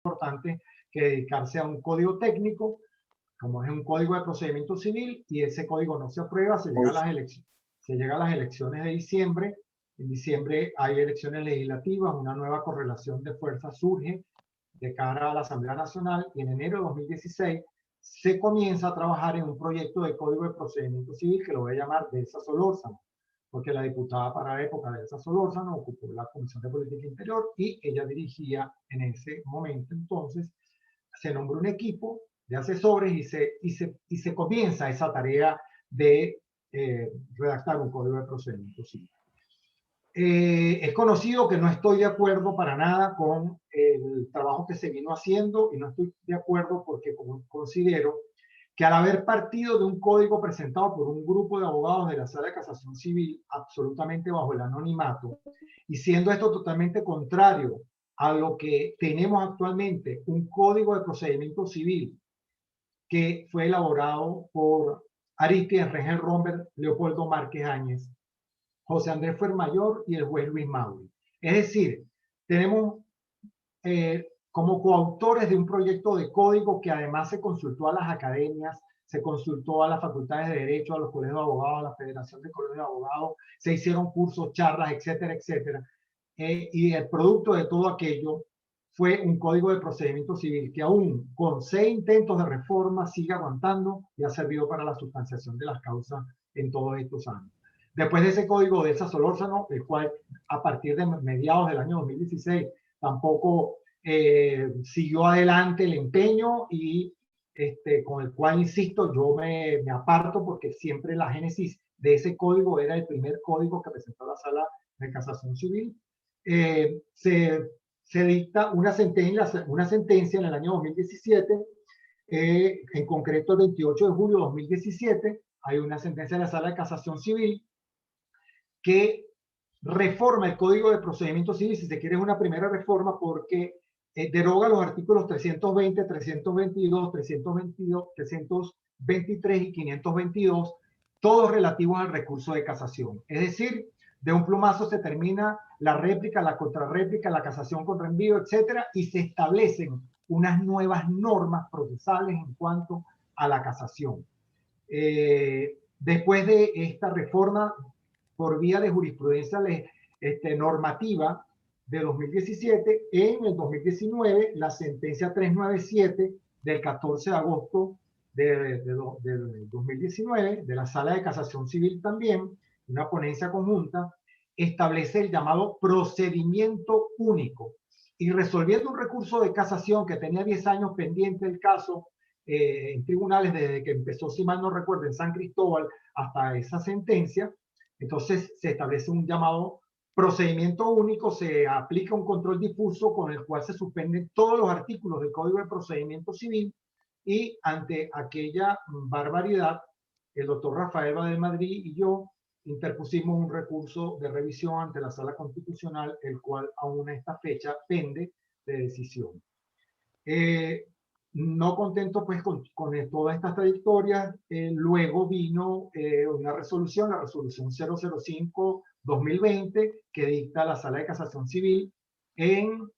importante que dedicarse a un código técnico, como es un código de procedimiento civil, y ese código no se aprueba, se llega a las elecciones. Se llega a las elecciones de diciembre. En diciembre hay elecciones legislativas, una nueva correlación de fuerzas surge de cara a la Asamblea Nacional, y en enero de 2016 se comienza a trabajar en un proyecto de código de procedimiento civil que lo voy a llamar Delsa Solórzano, porque la diputada para la época Delsa Solórzano ocupó la Comisión de Política Interior y ella dirigía en ese momento. Entonces se nombró un equipo de asesores y se comienza esa tarea de redactar un código de procedimiento civil. Es conocido que no estoy de acuerdo para nada con el trabajo que se vino haciendo, y no estoy de acuerdo porque considero que al haber partido de un código presentado por un grupo de abogados de la Sala de Casación Civil, absolutamente bajo el anonimato, y siendo esto totalmente contrario a lo que tenemos actualmente, un código de procedimiento civil que fue elaborado por Aristides Rengel Romberg, Leopoldo Márquez Áñez, José Andrés Fuermayor y el juez Luis Mauri. Es decir, tenemos como coautores de un proyecto de código que además se consultó a las academias, se consultó a las facultades de Derecho, a los colegios de abogados, a la Federación de Colegios de Abogados, se hicieron cursos, charlas, etcétera, etcétera. Y el producto de todo aquello fue un código de procedimiento civil que aún con 6 intentos de reforma sigue aguantando y ha servido para la sustanciación de las causas en todos estos años. Después de ese código de Delsa Solórzano, el cual a partir de mediados del año 2016 tampoco siguió adelante el empeño, y con el cual, insisto, yo me aparto porque siempre la génesis de ese código era el primer código que presentó la Sala de Casación Civil. Se dicta una sentencia en el año 2017, en concreto el 28 de julio de 2017, hay una sentencia de la Sala de Casación Civil que reforma el Código de Procedimiento Civil. Si se quiere, es una primera reforma porque deroga los artículos 320, 322, 322, 323 y 522, todos relativos al recurso de casación. Es decir, de un plumazo se termina la réplica, la contrarréplica, la casación con reenvío, etcétera, y se establecen unas nuevas normas procesales en cuanto a la casación. Después de esta reforma por vía de jurisprudencia normativa de 2017, en el 2019, la sentencia 397 del 14 de agosto del 2019, de la Sala de Casación Civil también, una ponencia conjunta, establece el llamado procedimiento único. Y resolviendo un recurso de casación que tenía 10 años pendiente el caso en tribunales, desde que empezó, si mal no recuerdo, en San Cristóbal hasta esa sentencia, entonces se establece un llamado procedimiento único, se aplica un control difuso con el cual se suspenden todos los artículos del Código de Procedimiento Civil, y ante aquella barbaridad, el doctor Rafael Badel Madrid y yo interpusimos un recurso de revisión ante la Sala Constitucional, el cual aún a esta fecha pende de decisión. No contento pues con todas estas trayectorias, luego vino una resolución, la resolución 005-2020, que dicta la Sala de Casación Civil en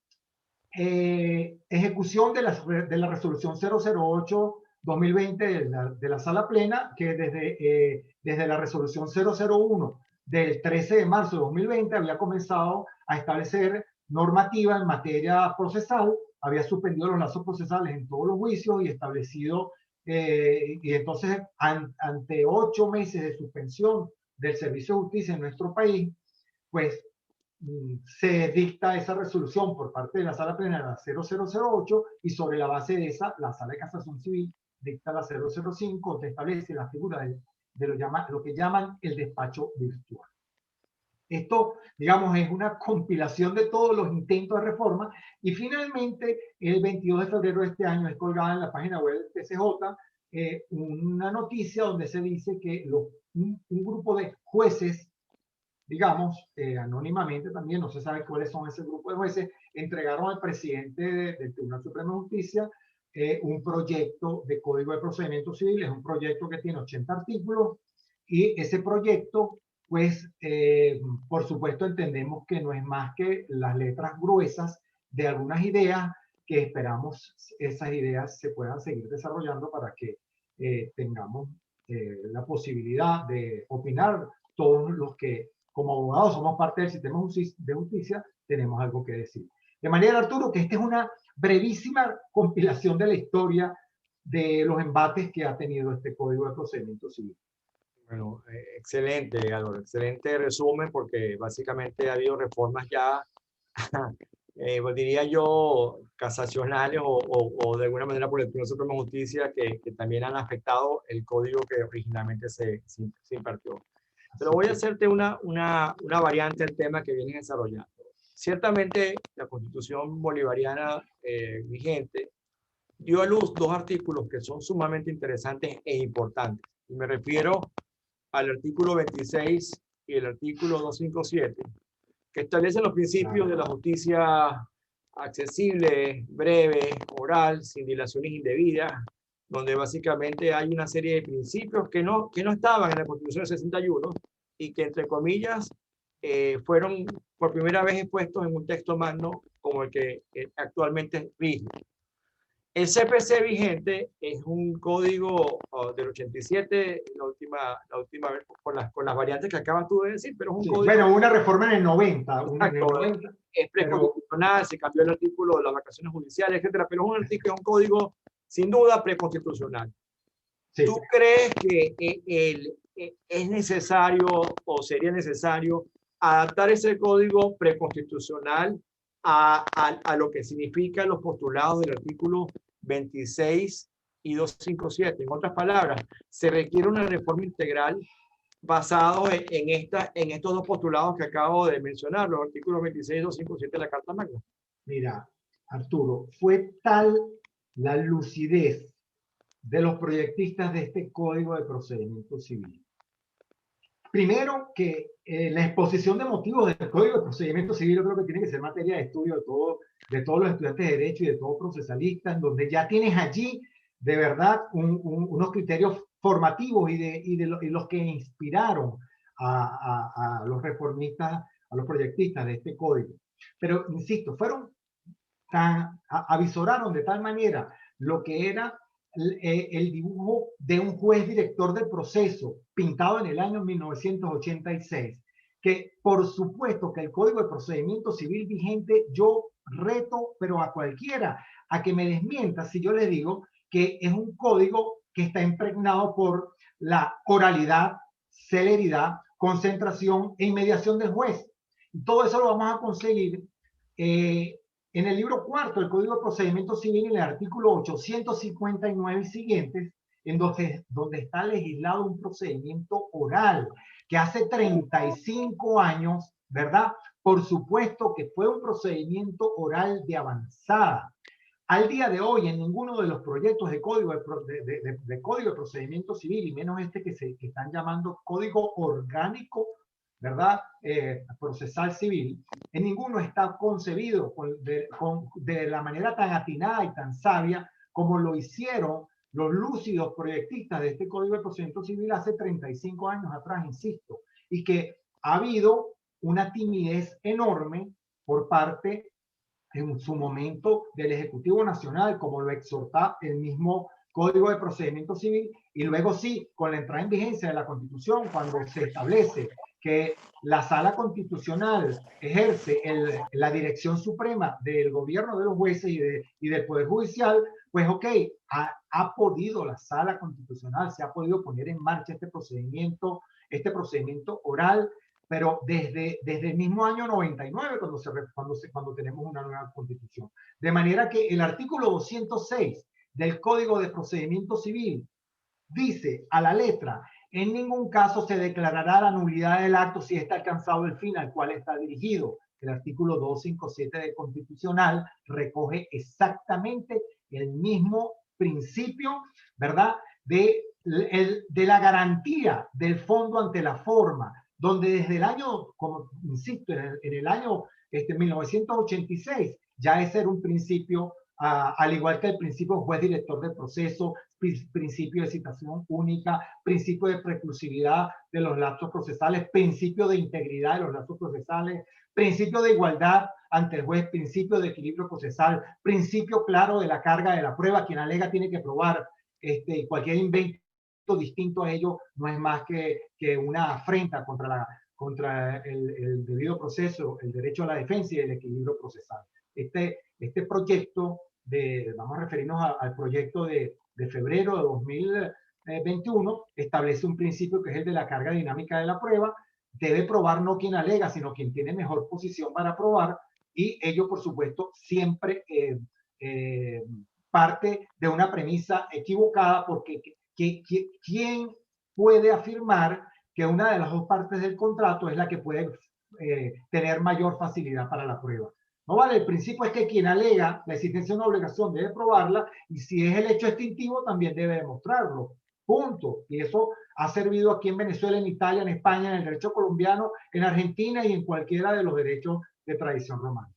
ejecución de la resolución 008-2020 de la Sala Plena, que desde la resolución 001 del 13 de marzo de 2020 había comenzado a establecer normativa en materia procesal, había suspendido los lazos procesales en todos los juicios y establecido, y entonces ante 8 meses de suspensión del servicio de justicia en nuestro país, pues se dicta esa resolución por parte de la Sala Plenaria 0008, y sobre la base de esa, la Sala de Casación Civil dicta la 005, que establece la figura de lo que llaman el despacho virtual. Esto, digamos, es una compilación de todos los intentos de reforma, y finalmente el 22 de febrero de este año es colgada en la página web del TCJ una noticia donde se dice que un grupo de jueces, digamos, anónimamente también, no se sabe cuáles son ese grupo de jueces, entregaron al presidente del Tribunal Supremo de Justicia un proyecto de Código de Procedimiento Civil. Es un proyecto que tiene 80 artículos, y ese proyecto, pues, por supuesto, entendemos que no es más que las letras gruesas de algunas ideas que esperamos esas ideas se puedan seguir desarrollando para que tengamos la posibilidad de opinar todos los que como abogados somos parte del sistema de justicia, tenemos algo que decir. De manera, Arturo, que esta es una brevísima compilación de la historia de los embates que ha tenido este Código de Procedimiento Civil. Bueno, excelente, Álvaro, excelente resumen, porque básicamente ha habido reformas ya, pues diría yo, casacionales o de alguna manera por el Tribunal Supremo de Justicia que también han afectado el código que originalmente se impartió. Pero voy a hacerte una variante del tema que vienen desarrollando. Ciertamente, la Constitución bolivariana vigente dio a luz dos artículos que son sumamente interesantes e importantes. Y me refiero al artículo 26 y el artículo 257, que establecen los principios de la justicia accesible, breve, oral, sin dilaciones indebidas, donde básicamente hay una serie de principios que no estaban en la Constitución del 61 y que, entre comillas, fueron por primera vez expuestos en un texto magno como el que actualmente rige. El CPC vigente es un código del 87, la última vez, con las variantes que acabas tú de decir, pero es un código... Bueno, una reforma en el 90. Exacto, en el 90 es preconstitucional, se cambió el artículo de las vacaciones judiciales, etcétera, pero es un código sin duda preconstitucional. Sí. ¿Tú crees que es necesario o sería necesario adaptar ese código preconstitucional a lo que significan los postulados del artículo 26 y 257? En otras palabras, se requiere una reforma integral basado en estos dos postulados que acabo de mencionar, los artículos 26 y 257 de la Carta Magna. Mira, Arturo, fue tal la lucidez de los proyectistas de este Código de Procedimiento Civil. Primero, que la exposición de motivos del Código de Procedimiento Civil yo creo que tiene que ser materia de estudio de todos los estudiantes de Derecho y de todo procesalista, en donde ya tienes allí, de verdad, unos criterios formativos y los que inspiraron a los reformistas, a los proyectistas de este código. Pero, insisto, avisoraron de tal manera lo que era el dibujo de un juez director del proceso pintado en el año 1986, que por supuesto que el Código de Procedimiento Civil vigente, yo reto, pero a cualquiera, a que me desmienta si yo le digo que es un código que está impregnado por la oralidad, celeridad, concentración e inmediación del juez. Y todo eso lo vamos a conseguir en el libro cuarto del Código de Procedimiento Civil, en el artículo 859 y siguientes, en donde está legislado un procedimiento oral, que hace 35 años, ¿verdad? Por supuesto que fue un procedimiento oral de avanzada. Al día de hoy, en ninguno de los proyectos de Código de Procedimiento Civil, y menos este que están llamando Código Orgánico, ¿verdad? Procesal civil, en ninguno está concebido de la manera tan atinada y tan sabia como lo hicieron los lúcidos proyectistas de este Código de Procedimiento Civil hace 35 años atrás, insisto, y que ha habido una timidez enorme por parte, en su momento, del Ejecutivo Nacional, como lo exhorta el mismo Código de Procedimiento Civil, y luego sí, con la entrada en vigencia de la Constitución, cuando se establece que la Sala Constitucional ejerce la dirección suprema del gobierno de los jueces y del Poder Judicial, pues ok, ha podido la Sala Constitucional, se ha podido poner en marcha este procedimiento oral, pero desde el mismo año 99, cuando tenemos una nueva Constitución. De manera que el artículo 206 del Código de Procedimiento Civil dice a la letra: en ningún caso se declarará la nulidad del acto si está alcanzado el fin al cual está dirigido. El artículo 257 del Constitucional recoge exactamente el mismo principio, ¿verdad? De la garantía del fondo ante la forma, donde desde el año, como insisto, en el año 1986, ya ese era un principio al igual que el principio juez director del proceso, principio de citación única, principio de preclusividad de los lapsos procesales, principio de integridad de los lapsos procesales, principio de igualdad ante el juez, principio de equilibrio procesal, principio claro de la carga de la prueba. Quien alega tiene que probar. Cualquier invento distinto a ello no es más que una afrenta contra el debido proceso, el derecho a la defensa y el equilibrio procesal. Este proyecto, vamos a referirnos al proyecto de febrero de 2021, establece un principio que es el de la carga dinámica de la prueba. Debe probar no quien alega, sino quien tiene mejor posición para probar, y ello, por supuesto, siempre parte de una premisa equivocada, porque ¿quién puede afirmar que una de las dos partes del contrato es la que puede tener mayor facilidad para la prueba? No vale, el principio es que quien alega la existencia de una obligación debe probarla, y si es el hecho extintivo también debe demostrarlo. Punto. Y eso ha servido aquí en Venezuela, en Italia, en España, en el derecho colombiano, en Argentina y en cualquiera de los derechos de tradición romana.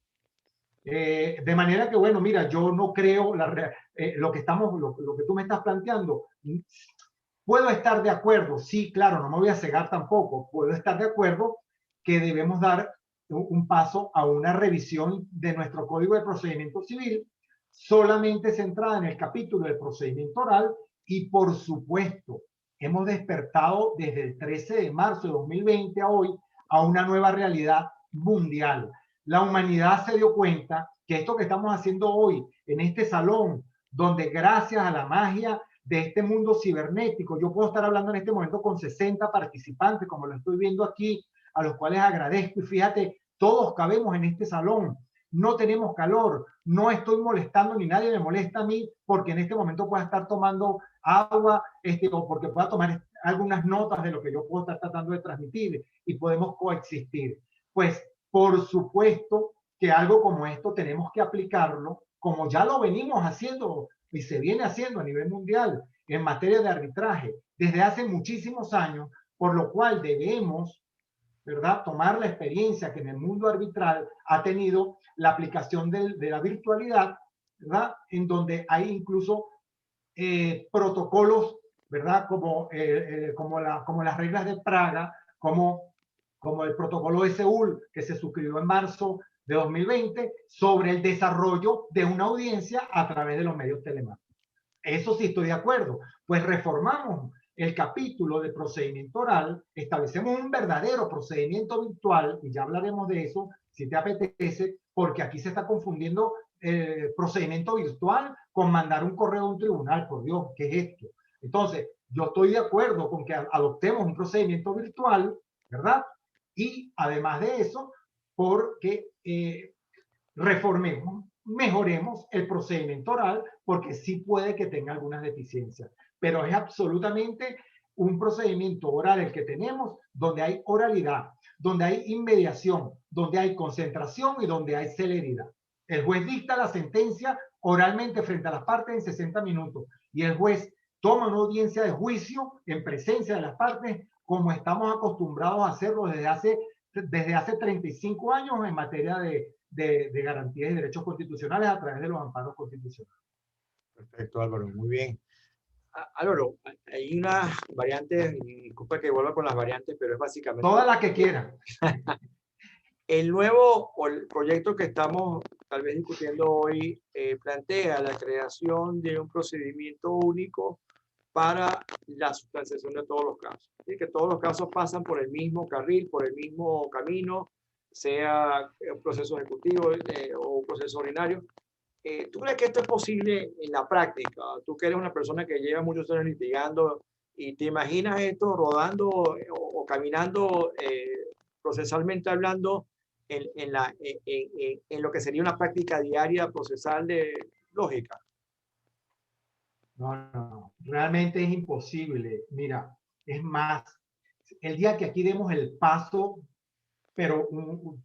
De manera que, bueno, mira, yo no creo lo que tú me estás planteando. Puedo estar de acuerdo, sí, claro, no me voy a cegar tampoco. Puedo estar de acuerdo que debemos dar un paso a una revisión de nuestro Código de Procedimiento Civil, solamente centrada en el capítulo del procedimiento oral. Y por supuesto, hemos despertado desde el 13 de marzo de 2020 a hoy a una nueva realidad mundial. La humanidad se dio cuenta que esto que estamos haciendo hoy en este salón, donde gracias a la magia de este mundo cibernético, yo puedo estar hablando en este momento con 60 participantes, como lo estoy viendo aquí, a los cuales agradezco. Y fíjate, todos cabemos en este salón, no tenemos calor, no estoy molestando ni nadie me molesta a mí, porque en este momento pueda estar tomando agua, o porque pueda tomar algunas notas de lo que yo puedo estar tratando de transmitir, y podemos coexistir. Pues por supuesto que algo como esto tenemos que aplicarlo, como ya lo venimos haciendo y se viene haciendo a nivel mundial en materia de arbitraje desde hace muchísimos años, por lo cual debemos, ¿verdad?, tomar la experiencia que en el mundo arbitral ha tenido la aplicación de la virtualidad, ¿verdad?, en donde hay incluso protocolos, ¿verdad?, como las reglas de Praga, como el protocolo de Seúl, que se suscribió en marzo de 2020, sobre el desarrollo de una audiencia a través de los medios telemáticos. Eso sí estoy de acuerdo. Pues reformamos el capítulo de procedimiento oral, establecemos un verdadero procedimiento virtual, y ya hablaremos de eso, si te apetece, porque aquí se está confundiendo procedimiento virtual con mandar un correo a un tribunal. Por Dios, ¿qué es esto? Entonces, yo estoy de acuerdo con que adoptemos un procedimiento virtual, ¿verdad? Y además de eso, porque reformemos, mejoremos el procedimiento oral, porque sí puede que tenga algunas deficiencias, pero es absolutamente un procedimiento oral el que tenemos, donde hay oralidad, donde hay inmediación, donde hay concentración y donde hay celeridad. El juez dicta la sentencia oralmente frente a las partes en 60 minutos, y el juez toma una audiencia de juicio en presencia de las partes, como estamos acostumbrados a hacerlo desde hace 35 años en materia de garantías y derechos constitucionales a través de los amparos constitucionales. Perfecto, Álvaro, muy bien. Álvaro, hay una variante, disculpa que vuelva con las variantes, pero es básicamente... Todas las que quieran. El nuevo o el proyecto que estamos tal vez discutiendo hoy plantea la creación de un procedimiento único para la sustanciación de todos los casos. ¿Sí? Que todos los casos pasan por el mismo carril, por el mismo camino, sea un proceso ejecutivo o un proceso ordinario. ¿Tú crees que esto es posible en la práctica? Tú que eres una persona que lleva muchos años litigando, y te imaginas esto rodando o caminando procesalmente hablando en lo que sería una práctica diaria procesal de lógica. No, realmente es imposible. Mira, es más, el día que aquí demos el paso, pero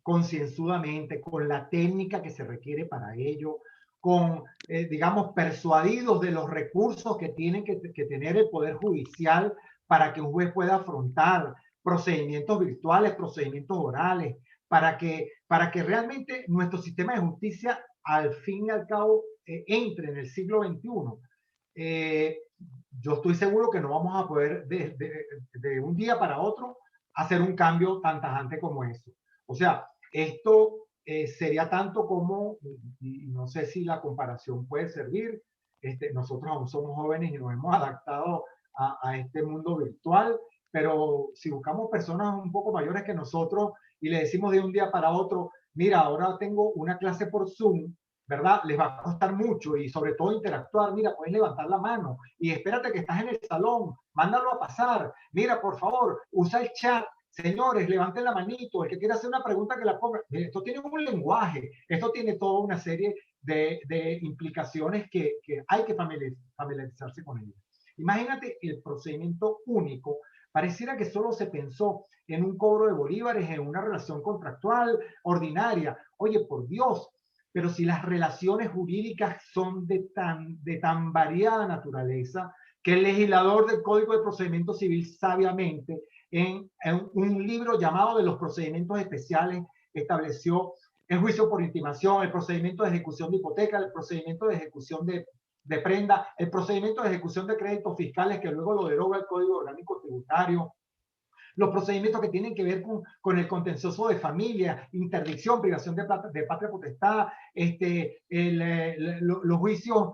concienzudamente, con la técnica que se requiere para ello, con, digamos, persuadidos de los recursos que tiene que tener el Poder Judicial para que un juez pueda afrontar procedimientos virtuales, procedimientos orales, para que realmente nuestro sistema de justicia, al fin y al cabo, entre en el siglo XXI, yo estoy seguro que no vamos a poder de un día para otro hacer un cambio tan tajante como eso. O sea, esto sería tanto como, y no sé si la comparación puede servir, nosotros aún somos jóvenes y nos hemos adaptado a este mundo virtual, pero si buscamos personas un poco mayores que nosotros y le decimos de un día para otro, mira, ahora tengo una clase por Zoom, ¿verdad? Les va a costar mucho y sobre todo interactuar. Mira, puedes levantar la mano y espérate que estás en el salón, mándalo a pasar. Mira, por favor, usa el chat. Señores, levanten la manito. El que quiera hacer una pregunta que la ponga. Esto tiene un lenguaje, esto tiene toda una serie de implicaciones que hay que familiarizarse con ellas. Imagínate el procedimiento único. Pareciera que solo se pensó en un cobro de bolívares, en una relación contractual ordinaria. Oye, por Dios, pero si las relaciones jurídicas son de tan variada naturaleza, que el legislador del Código de Procedimiento Civil sabiamente, en un libro llamado de los procedimientos especiales, estableció el juicio por intimación, el procedimiento de ejecución de hipoteca, el procedimiento de ejecución de prenda, el procedimiento de ejecución de créditos fiscales, que luego lo deroga el Código Orgánico Tributario, los procedimientos que tienen que ver con el contencioso de familia, interdicción, privación de patria potestad, los juicios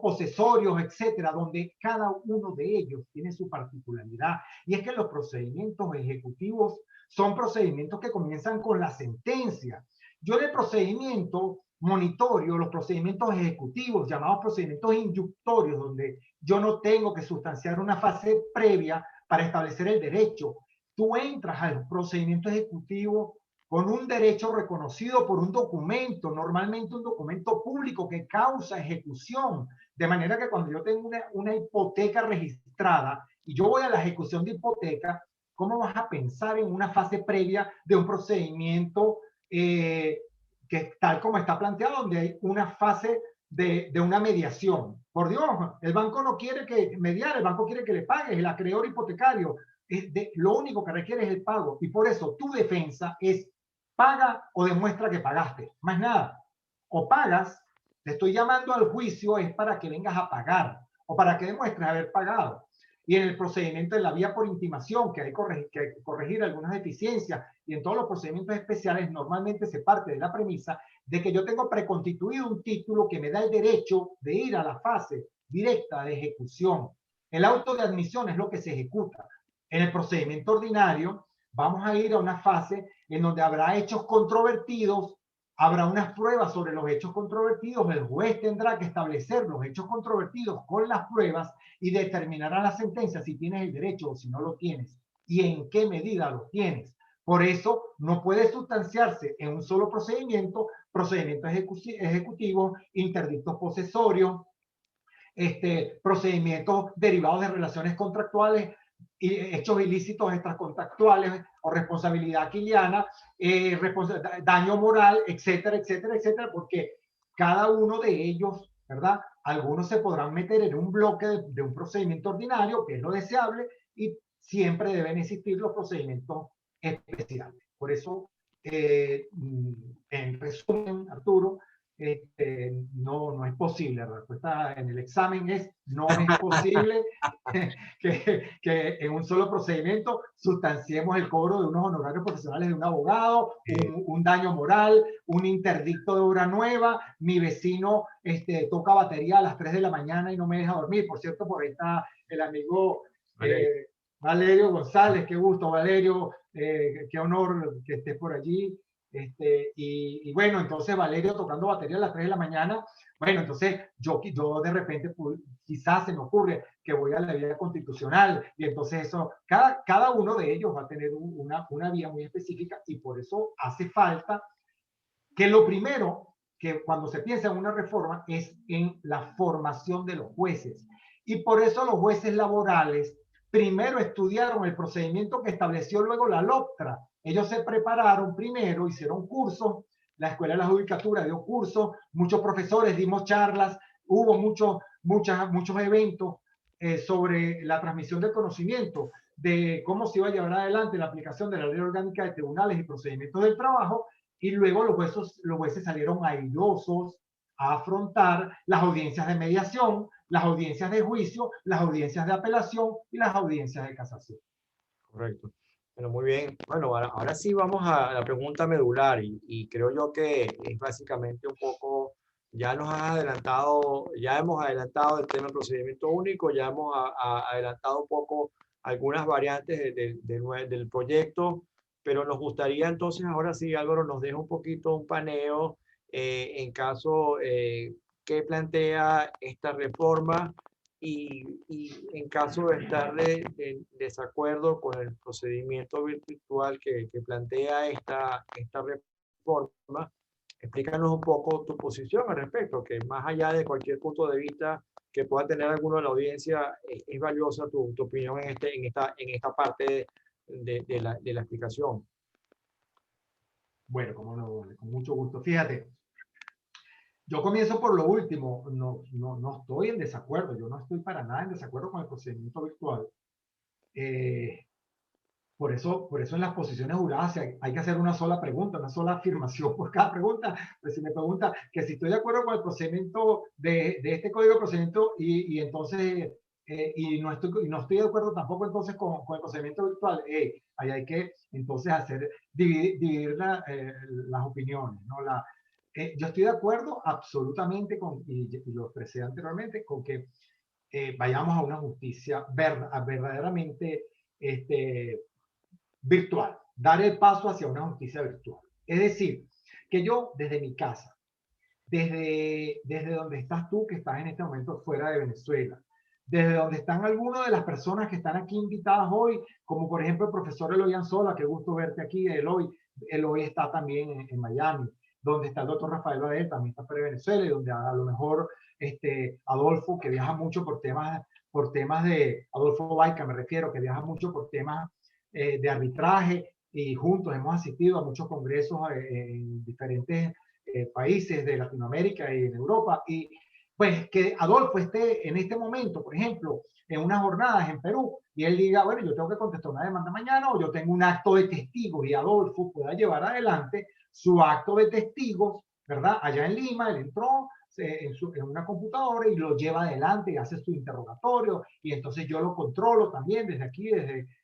posesorios, etcétera, donde cada uno de ellos tiene su particularidad. Y es que los procedimientos ejecutivos son procedimientos que comienzan con la sentencia. Yo en el procedimiento monitorio, los procedimientos ejecutivos, llamados procedimientos inductorios, donde yo no tengo que sustanciar una fase previa para establecer el derecho. Tú entras al procedimiento ejecutivo con un derecho reconocido por un documento, normalmente un documento público que causa ejecución, de manera que cuando yo tengo una hipoteca registrada y yo voy a la ejecución de hipoteca, ¿cómo vas a pensar en una fase previa de un procedimiento que tal como está planteado, donde hay una fase de una mediación? Por Dios, el banco no quiere que mediar, el banco quiere que le pagues, el acreedor hipotecario. Lo único que requiere es el pago, y por eso tu defensa es paga o demuestra que pagaste, más nada. O pagas, te estoy llamando al juicio, es para que vengas a pagar o para que demuestres haber pagado. Y en el procedimiento de la vía por intimación, que hay que corregir algunas deficiencias, y en todos los procedimientos especiales normalmente se parte de la premisa de que yo tengo preconstituido un título que me da el derecho de ir a la fase directa de ejecución. El auto de admisión es lo que se ejecuta. En el procedimiento ordinario vamos a ir a una fase en donde habrá hechos controvertidos, habrá unas pruebas sobre los hechos controvertidos, el juez tendrá que establecer los hechos controvertidos con las pruebas y determinará la sentencia si tienes el derecho o si no lo tienes y en qué medida lo tienes. Por eso no puede sustanciarse en un solo procedimiento, procedimiento ejecutivo, interdictos posesorios, procedimientos derivados de relaciones contractuales, hechos ilícitos extracontractuales o responsabilidad aquiliana, daño moral, etcétera, etcétera, etcétera, porque cada uno de ellos, ¿verdad? Algunos se podrán meter en un bloque de un procedimiento ordinario, que es lo deseable, y siempre deben existir los procedimientos especiales. Por eso, en resumen, Arturo, no es posible. La respuesta en el examen es no es posible que en un solo procedimiento sustanciemos el cobro de unos honorarios profesionales de un abogado, un daño moral, un interdicto de obra nueva, mi vecino toca batería a las 3 de la mañana y no me deja dormir. Por cierto, por ahí está el amigo Valerio González. Qué gusto, Valerio, qué honor que estés por allí. Y bueno, entonces Valerio tocando batería a las 3 de la mañana. Bueno, entonces yo de repente quizás se me ocurre que voy a la vía constitucional, y entonces eso, cada uno de ellos va a tener una vía muy específica, y por eso hace falta que lo primero que cuando se piensa en una reforma es en la formación de los jueces. Y por eso los jueces laborales primero estudiaron el procedimiento que estableció luego la LOCTRA. Ellos se prepararon primero, hicieron cursos, la Escuela de la Judicatura dio cursos, muchos profesores dimos charlas, hubo muchos eventos sobre la transmisión del conocimiento, de cómo se iba a llevar adelante la aplicación de la Ley Orgánica de Tribunales y Procedimientos del Trabajo, y luego los jueces salieron airosos, a afrontar las audiencias de mediación, las audiencias de juicio, las audiencias de apelación y las audiencias de casación. Correcto. Bueno, muy bien. Bueno, ahora sí vamos a la pregunta medular y creo yo que es básicamente un poco, ya nos has adelantado, ya hemos adelantado el tema del procedimiento único, ya hemos adelantado un poco algunas variantes del proyecto, pero nos gustaría entonces ahora sí, Álvaro, nos deja un poquito un paneo en caso que plantea esta reforma y en caso de estar de desacuerdo con el procedimiento virtual que plantea esta reforma, explícanos un poco tu posición al respecto, que más allá de cualquier punto de vista que pueda tener alguno de la audiencia, es valiosa tu opinión en esta parte de la explicación. Bueno, como no, con mucho gusto. Fíjate, yo comienzo por lo último. No estoy en desacuerdo. Yo no estoy para nada en desacuerdo con el procedimiento virtual. Eh, por eso en las posiciones juradas hay que hacer una sola pregunta, una sola afirmación por cada pregunta. Pues si me pregunta que si estoy de acuerdo con el procedimiento de este código de procedimiento y entonces y no estoy de acuerdo tampoco entonces con el procedimiento virtual, ahí hay que entonces dividir las opiniones, ¿no? Yo estoy de acuerdo absolutamente y lo expresé anteriormente, con que vayamos a una justicia verdaderamente virtual, dar el paso hacia una justicia virtual. Es decir, que yo desde mi casa, desde donde estás tú, que estás en este momento fuera de Venezuela, desde donde están algunas de las personas que están aquí invitadas hoy, como por ejemplo el profesor Eloy Anzola, qué gusto verte aquí, Eloy está también en Miami, donde está el doctor Rafael Badel, también está fuera de Venezuela, y donde a lo mejor Adolfo, que viaja mucho por temas de, Adolfo Baica me refiero, que viaja mucho por temas de arbitraje, y juntos hemos asistido a muchos congresos en diferentes países de Latinoamérica y en Europa, y pues que Adolfo esté en este momento, por ejemplo, en unas jornadas en Perú, y él diga, bueno, yo tengo que contestar una demanda mañana, o yo tengo un acto de testigos, y Adolfo pueda llevar adelante su acto de testigos, ¿verdad? Allá en Lima, él entró en una computadora y lo lleva adelante y hace su interrogatorio, y entonces yo lo controlo también desde aquí,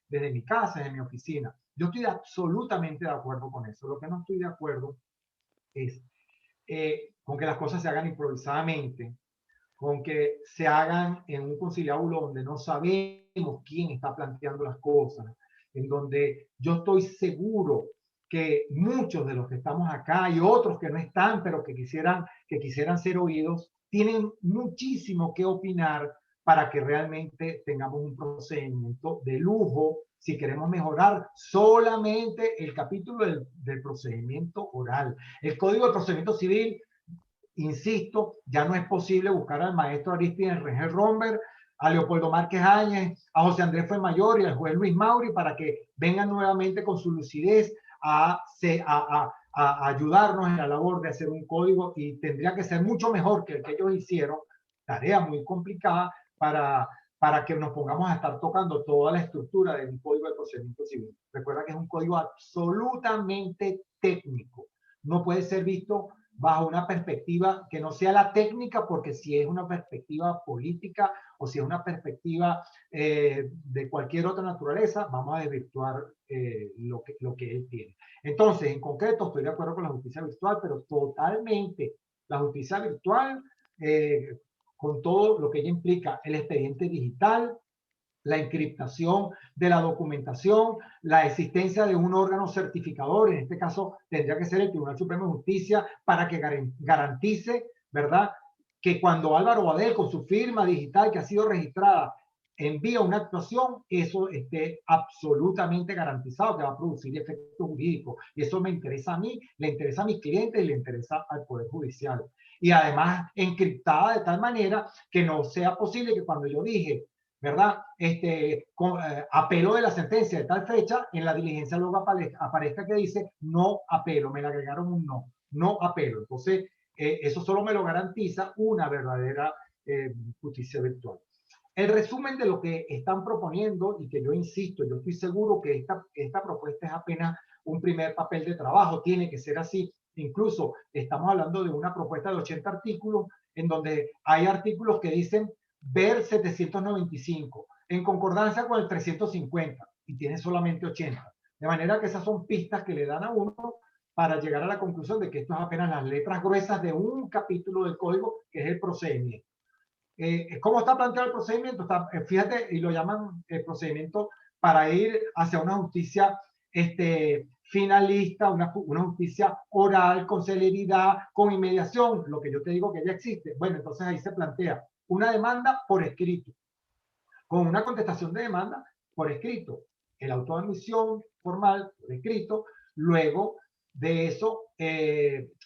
desde mi casa, desde mi oficina. Yo estoy absolutamente de acuerdo con eso. Lo que no estoy de acuerdo es con que las cosas se hagan improvisadamente, con que se hagan en un conciliábulo donde no sabemos quién está planteando las cosas, en donde yo estoy seguro que muchos de los que estamos acá y otros que no están, pero que quisieran ser oídos, tienen muchísimo que opinar para que realmente tengamos un procedimiento de lujo si queremos mejorar solamente el capítulo del procedimiento oral. El Código de Procedimiento Civil, insisto, ya no es posible buscar al maestro Aristides Rengel Romberg, a Leopoldo Márquez Áñez, a José Andrés Fuenmayor y al juez Luis Mauri para que vengan nuevamente con su lucidez a ayudarnos en la labor de hacer un código, y tendría que ser mucho mejor que el que ellos hicieron, tarea muy complicada para que nos pongamos a estar tocando toda la estructura de un código de procedimiento civil. Recuerda que es un código absolutamente técnico, no puede ser visto bajo una perspectiva que no sea la técnica, porque si es una perspectiva política o si es una perspectiva de cualquier otra naturaleza, vamos a desvirtuar lo que él tiene. Entonces, en concreto, estoy de acuerdo con la justicia virtual, pero totalmente la justicia virtual, con todo lo que ella implica, el expediente digital, la encriptación de la documentación, la existencia de un órgano certificador, en este caso tendría que ser el Tribunal Supremo de Justicia, para que garantice, ¿verdad?, que cuando Álvaro Badel, con su firma digital que ha sido registrada, envía una actuación, eso esté absolutamente garantizado, que va a producir efectos jurídicos. Y eso me interesa a mí, le interesa a mis clientes y le interesa al Poder Judicial. Y además encriptada de tal manera que no sea posible que cuando yo dije, ¿verdad? Apelo de la sentencia de tal fecha, en la diligencia luego aparezca que dice no apelo, me le agregaron un no apelo. Entonces, eso solo me lo garantiza una verdadera justicia virtual. El resumen de lo que están proponiendo, y que yo insisto, yo estoy seguro que esta propuesta es apenas un primer papel de trabajo, tiene que ser así, Incluso estamos hablando de una propuesta de 80 artículos, en donde hay artículos que dicen ver 795, en concordancia con el 350, y tiene solamente 80. De manera que esas son pistas que le dan a uno para llegar a la conclusión de que esto es apenas las letras gruesas de un capítulo del código, que es el procedimiento. ¿Cómo está planteado el procedimiento? Fíjate, y lo llaman el procedimiento para ir hacia una justicia finalista, una justicia oral, con celeridad, con inmediación, lo que yo te digo que ya existe. Bueno, entonces ahí se plantea una demanda por escrito, con una contestación de demanda por escrito, el auto de admisión formal por escrito, luego de eso,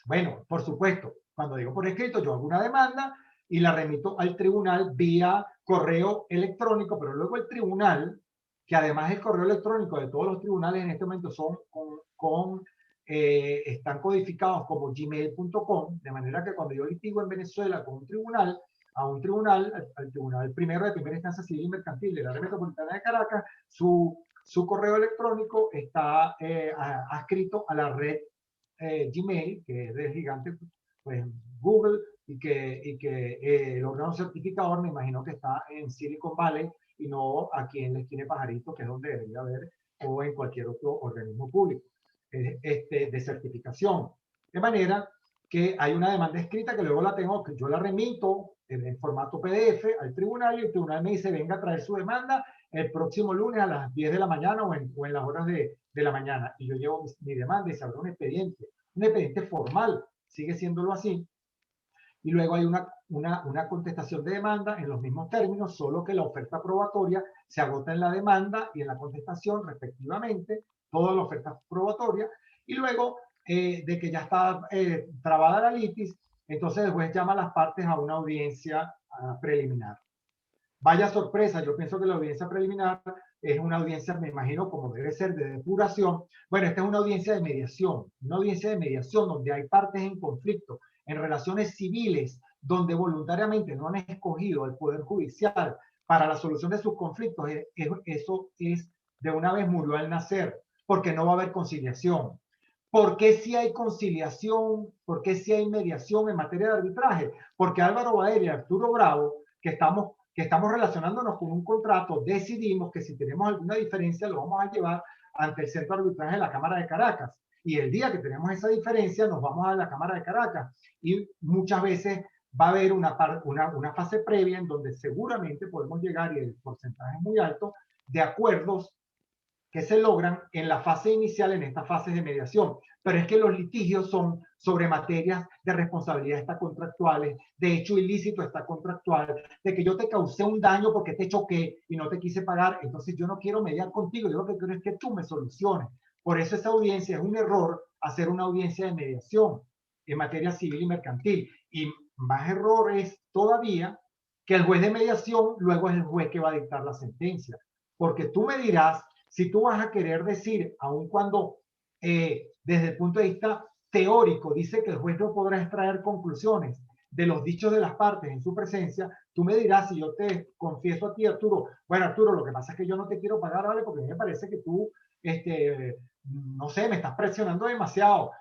bueno, por supuesto, cuando digo por escrito, yo hago una demanda y la remito al tribunal vía correo electrónico, pero luego el tribunal, que además el correo electrónico de todos los tribunales en este momento son están codificados como gmail.com, de manera que cuando yo litigo en Venezuela con un tribunal, al tribunal primero de primera instancia civil y mercantil de la área metropolitana de Caracas, su correo electrónico está adscrito a la red Gmail, que es del gigante pues, Google, y que el órgano certificador me imagino que está en Silicon Valley y no aquí en la esquina de Pajarito, que es donde debería haber, o en cualquier otro organismo público de certificación. De manera que hay una demanda escrita que luego que yo la remito en formato PDF al tribunal, y el tribunal me dice venga a traer su demanda el próximo lunes a las 10 de la mañana o en las horas de la mañana, y yo llevo mi demanda y se abre un expediente formal, sigue siéndolo así, y luego hay una contestación de demanda en los mismos términos, solo que la oferta probatoria se agota en la demanda y en la contestación respectivamente, toda la oferta probatoria, y luego de que ya está trabada la litis, entonces el juez llama a las partes a una audiencia preliminar. Vaya sorpresa, yo pienso que la audiencia preliminar es una audiencia, me imagino, como debe ser, de depuración. Bueno, esta es una audiencia de mediación donde hay partes en conflicto, en relaciones civiles, donde voluntariamente no han escogido al Poder Judicial para la solución de sus conflictos. Eso es, de una vez murió al nacer, porque no va a haber conciliación. ¿Por qué si hay conciliación? ¿Por qué si hay mediación en materia de arbitraje? Porque Álvaro Baer y Arturo Bravo, que estamos relacionándonos con un contrato, decidimos que si tenemos alguna diferencia lo vamos a llevar ante el Centro de Arbitraje de la Cámara de Caracas. Y el día que tenemos esa diferencia nos vamos a la Cámara de Caracas. Y muchas veces va a haber una fase previa en donde seguramente podemos llegar, y el porcentaje es muy alto, de acuerdos que se logran en la fase inicial, en estas fases de mediación. Pero es que los litigios son sobre materias de responsabilidad contractuales, de hecho ilícito contractual, de que yo te causé un daño porque te choqué y no te quise pagar, entonces yo no quiero mediar contigo, yo lo que quiero es que tú me soluciones. Por eso esa audiencia es un error, hacer una audiencia de mediación en materia civil y mercantil. Y más error es todavía que el juez de mediación luego es el juez que va a dictar la sentencia. Porque tú me dirás, si tú vas a querer decir, aun cuando desde el punto de vista teórico dice que el juez no podrá extraer conclusiones de los dichos de las partes en su presencia, tú me dirás, si yo te confieso a ti, Arturo, bueno, Arturo, lo que pasa es que yo no te quiero pagar, ¿vale? Porque a mí me parece que tú, no sé, me estás presionando demasiado.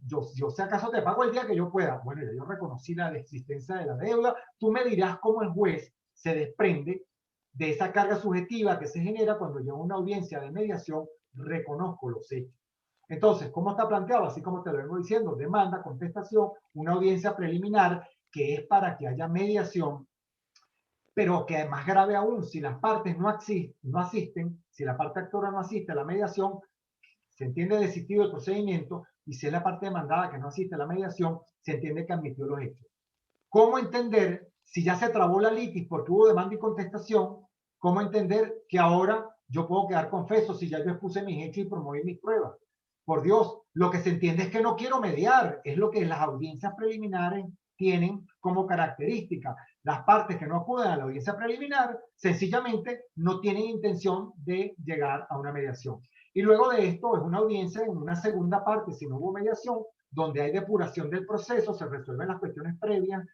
Yo si acaso te pago el día que yo pueda. Bueno, yo reconocí la existencia de la deuda. Tú me dirás cómo el juez se desprende de esa carga subjetiva que se genera cuando yo en una audiencia de mediación reconozco los hechos. Entonces, ¿cómo está planteado? Así como te lo vengo diciendo, demanda, contestación, una audiencia preliminar que es para que haya mediación, pero que es más grave aún, si las partes no asisten, si la parte actora no asiste a la mediación, se entiende desistido el procedimiento, y si es la parte demandada que no asiste a la mediación, se entiende que admitió los hechos. ¿Cómo entender, si ya se trabó la litis porque hubo demanda y contestación, cómo entender que ahora yo puedo quedar confeso si ya yo expuse mis hechos y promoví mis pruebas? Por Dios, lo que se entiende es que no quiero mediar, es lo que las audiencias preliminares tienen como característica. Las partes que no acuden a la audiencia preliminar sencillamente no tienen intención de llegar a una mediación. Y luego de esto es una audiencia en una segunda parte, si no hubo mediación, donde hay depuración del proceso, se resuelven las cuestiones previas,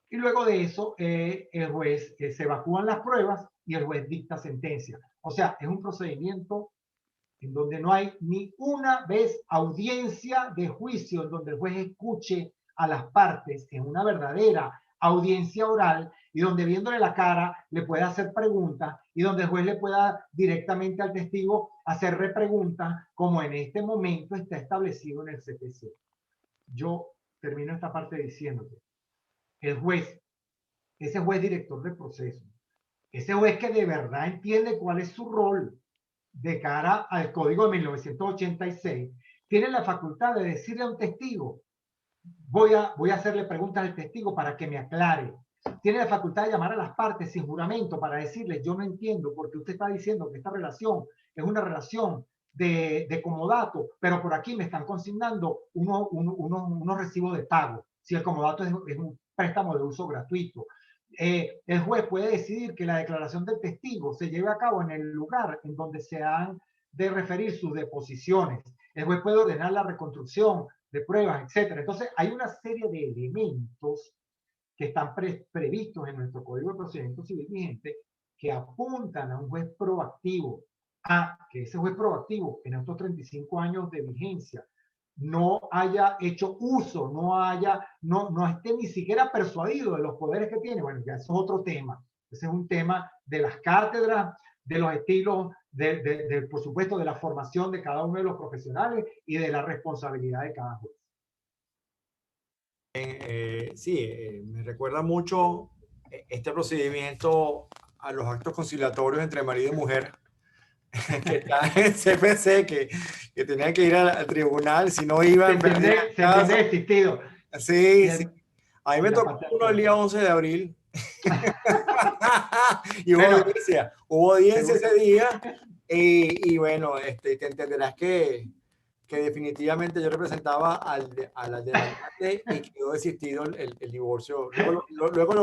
y luego de eso el juez se evacúan las pruebas y el juez dicta sentencia. O sea, es un procedimiento en donde no hay ni una vez audiencia de juicio, en donde el juez escuche a las partes en una verdadera audiencia oral y donde viéndole la cara le pueda hacer preguntas y donde el juez le pueda directamente al testigo hacer repreguntas, como en este momento está establecido en el CPC. Yo termino esta parte diciéndote, el juez, ese juez director del proceso, ese juez que de verdad entiende cuál es su rol de cara al Código de 1986, tiene la facultad de decirle a un testigo, voy a hacerle preguntas al testigo para que me aclare. Tiene la facultad de llamar a las partes sin juramento para decirles, yo no entiendo porque usted está diciendo que esta relación es una relación de comodato, pero por aquí me están consignando unos recibos de pago, si el comodato es un préstamo de uso gratuito. El juez puede decidir que la declaración del testigo se lleve a cabo en el lugar en donde se han de referir sus deposiciones. El juez puede ordenar la reconstrucción de pruebas, etcétera. Entonces, hay una serie de elementos que están previstos en nuestro Código de Procedimiento Civil vigente que apuntan a un juez proactivo, a que ese juez proactivo en estos 35 años de vigencia no haya hecho uso, no esté ni siquiera persuadido de los poderes que tiene. Bueno, ya eso es otro tema. Ese es un tema de las cátedras, de los estilos, por supuesto, de la formación de cada uno de los profesionales y de la responsabilidad de cada juez. Sí, me recuerda mucho este procedimiento a los actos conciliatorios entre marido y mujer, que está en CPC, que tenían que ir al tribunal, si no iban, se entiende el sentido. Sí, sí. A mí me tocó uno el día 11 de abril. Y hubo audiencia ese día. Y bueno, te entenderás que definitivamente yo representaba al demandante y quedó desistido el divorcio. Luego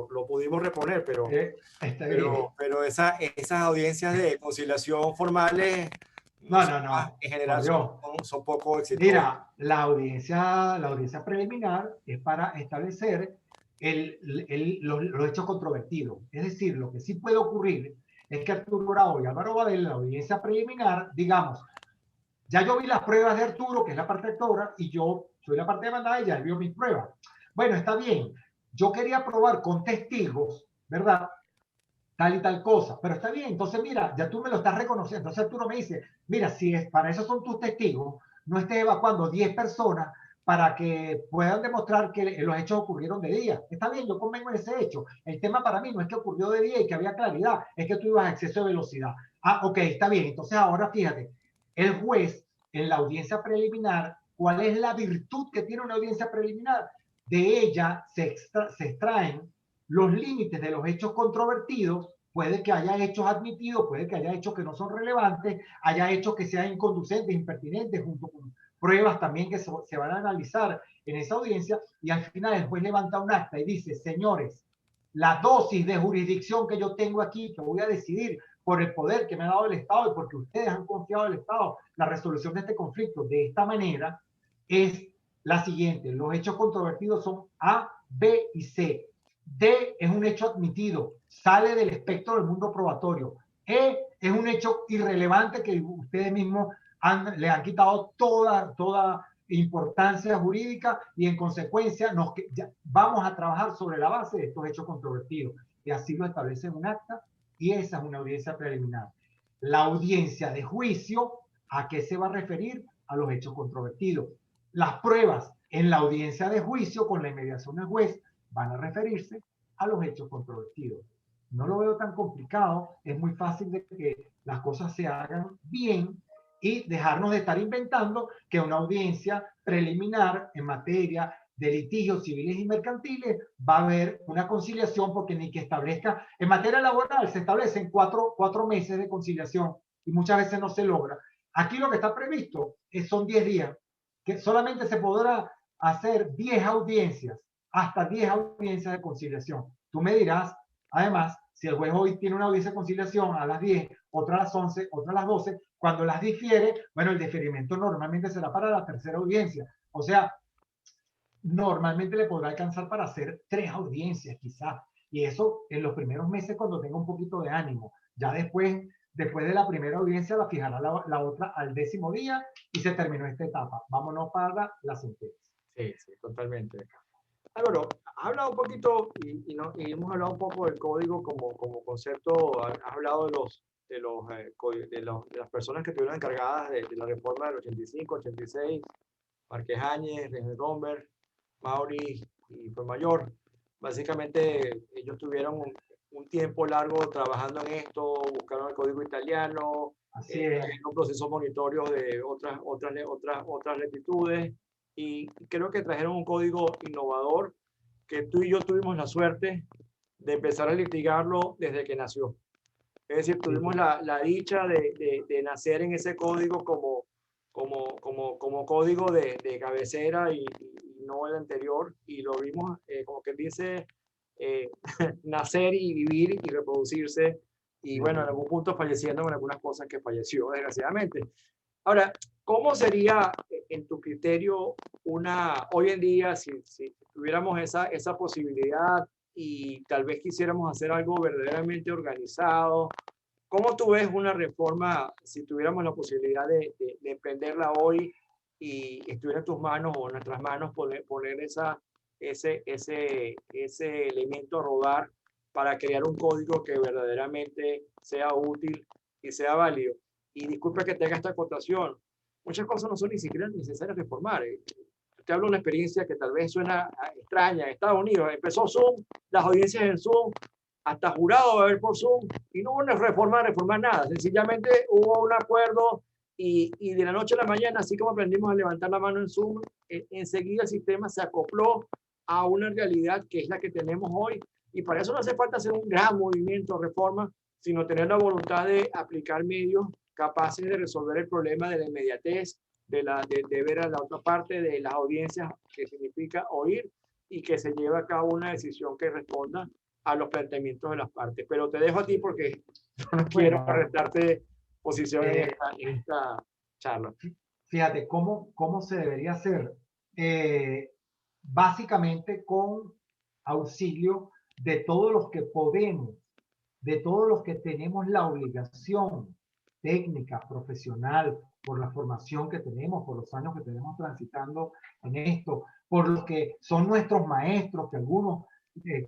lo pudimos reponer, pero esas audiencias de conciliación formales no, en general son poco exitosas. Mira, la audiencia preliminar es para establecer los hechos controvertidos. Es decir, lo que sí puede ocurrir es que Arturo Bravo y Álvaro Badel, en la audiencia preliminar, digamos, ya yo vi las pruebas de Arturo, que es la parte actora, y yo soy la parte demandada y ya él vio mis pruebas. Bueno, está bien. Yo quería probar con testigos, ¿verdad? Tal y tal cosa, pero está bien. Entonces, mira, ya tú me lo estás reconociendo. Entonces Arturo me dice, mira, si es, para eso son tus testigos, no estés evacuando 10 personas para que puedan demostrar que los hechos ocurrieron de día. Está bien, yo convengo en ese hecho. El tema para mí no es que ocurrió de día y que había claridad, es que tú ibas a exceso de velocidad. Ah, ok, está bien. Entonces ahora fíjate, el juez en la audiencia preliminar, ¿cuál es la virtud que tiene una audiencia preliminar? De ella se extraen los límites de los hechos controvertidos. Puede que haya hechos admitidos, puede que haya hechos que no son relevantes, haya hechos que sean inconducentes, impertinentes, junto con pruebas también que se van a analizar en esa audiencia, y al final el juez levanta un acta y dice, señores, la dosis de jurisdicción que yo tengo aquí, que voy a decidir por el poder que me ha dado el Estado y porque ustedes han confiado en el Estado la resolución de este conflicto de esta manera, es la siguiente. Los hechos controvertidos son A, B y C. D es un hecho admitido, sale del espectro del mundo probatorio. E es un hecho irrelevante que ustedes mismos le han quitado toda importancia jurídica y en consecuencia vamos a trabajar sobre la base de estos hechos controvertidos. Y así lo establece en un acta y esa es una audiencia preliminar. La audiencia de juicio, ¿a qué se va a referir? A los hechos controvertidos. Las pruebas en la audiencia de juicio con la inmediación del juez van a referirse a los hechos controvertidos. No lo veo tan complicado, es muy fácil de que las cosas se hagan bien y dejarnos de estar inventando que una audiencia preliminar en materia de litigios civiles y mercantiles va a haber una conciliación, porque ni que establezca, en materia laboral se establecen cuatro meses de conciliación y muchas veces no se logra. Aquí lo que está previsto son 10 días, que solamente se podrá hacer 10 audiencias, hasta 10 audiencias de conciliación. Tú me dirás, además, si el juez hoy tiene una audiencia de conciliación a las 10, otra a las 11, otra a las 12, cuando las difiere, bueno, el diferimiento normalmente será para la tercera audiencia. O sea, normalmente le podrá alcanzar para hacer 3 audiencias quizás. Y eso en los primeros meses cuando tenga un poquito de ánimo. Ya después después de la primera audiencia la fijará la otra al 10º día y se terminó esta etapa. Vámonos para la sentencia. Sí, sí, totalmente. Álvaro, ha hablado un poquito y hemos hablado un poco del código como concepto, has hablado de las personas que estuvieron encargadas de la reforma del 85, 86, Márquez Áñez, Rengel Romberg, Mauri y Mayor. Básicamente ellos tuvieron un tiempo largo trabajando en esto, buscaron el código italiano, Así es. un proceso monitorio de otras latitudes y creo que trajeron un código innovador que tú y yo tuvimos la suerte de empezar a litigarlo desde que nació. Es decir, tuvimos la dicha de nacer en ese código como código de cabecera y no el anterior, y lo vimos, como que dice, nacer y vivir y reproducirse, y bueno, en algún punto falleciendo en algunas cosas que falleció, desgraciadamente. Ahora, ¿cómo sería, en tu criterio, hoy en día, si tuviéramos esa posibilidad y tal vez quisiéramos hacer algo verdaderamente organizado? ¿Cómo tú ves una reforma si tuviéramos la posibilidad de emprenderla hoy y estuviera en tus manos o en nuestras manos poner ese elemento a rodar para crear un código que verdaderamente sea útil y sea válido? Y disculpa que te haga esta acotación, muchas cosas no son ni siquiera necesarias reformar. Te hablo de una experiencia que tal vez suena extraña. En Estados Unidos empezó Zoom, las audiencias en Zoom, hasta jurado va a haber por Zoom, y no hubo una reformar nada, sencillamente hubo un acuerdo y de la noche a la mañana, así como aprendimos a levantar la mano en Zoom, enseguida el sistema se acopló a una realidad que es la que tenemos hoy, y para eso no hace falta hacer un gran movimiento de reforma, sino tener la voluntad de aplicar medios capaces de resolver el problema de la inmediatez, de ver a la otra parte de las audiencias, que significa oír y que se lleve a cabo una decisión que responda a los planteamientos de las partes. Pero te dejo a ti porque no quiero restarte posición en esta charla. Fíjate, ¿cómo se debería hacer? Básicamente con auxilio de todos los que podemos, de todos los que tenemos la obligación técnica, profesional, por la formación que tenemos, por los años que tenemos transitando en esto, por los que son nuestros maestros, que algunos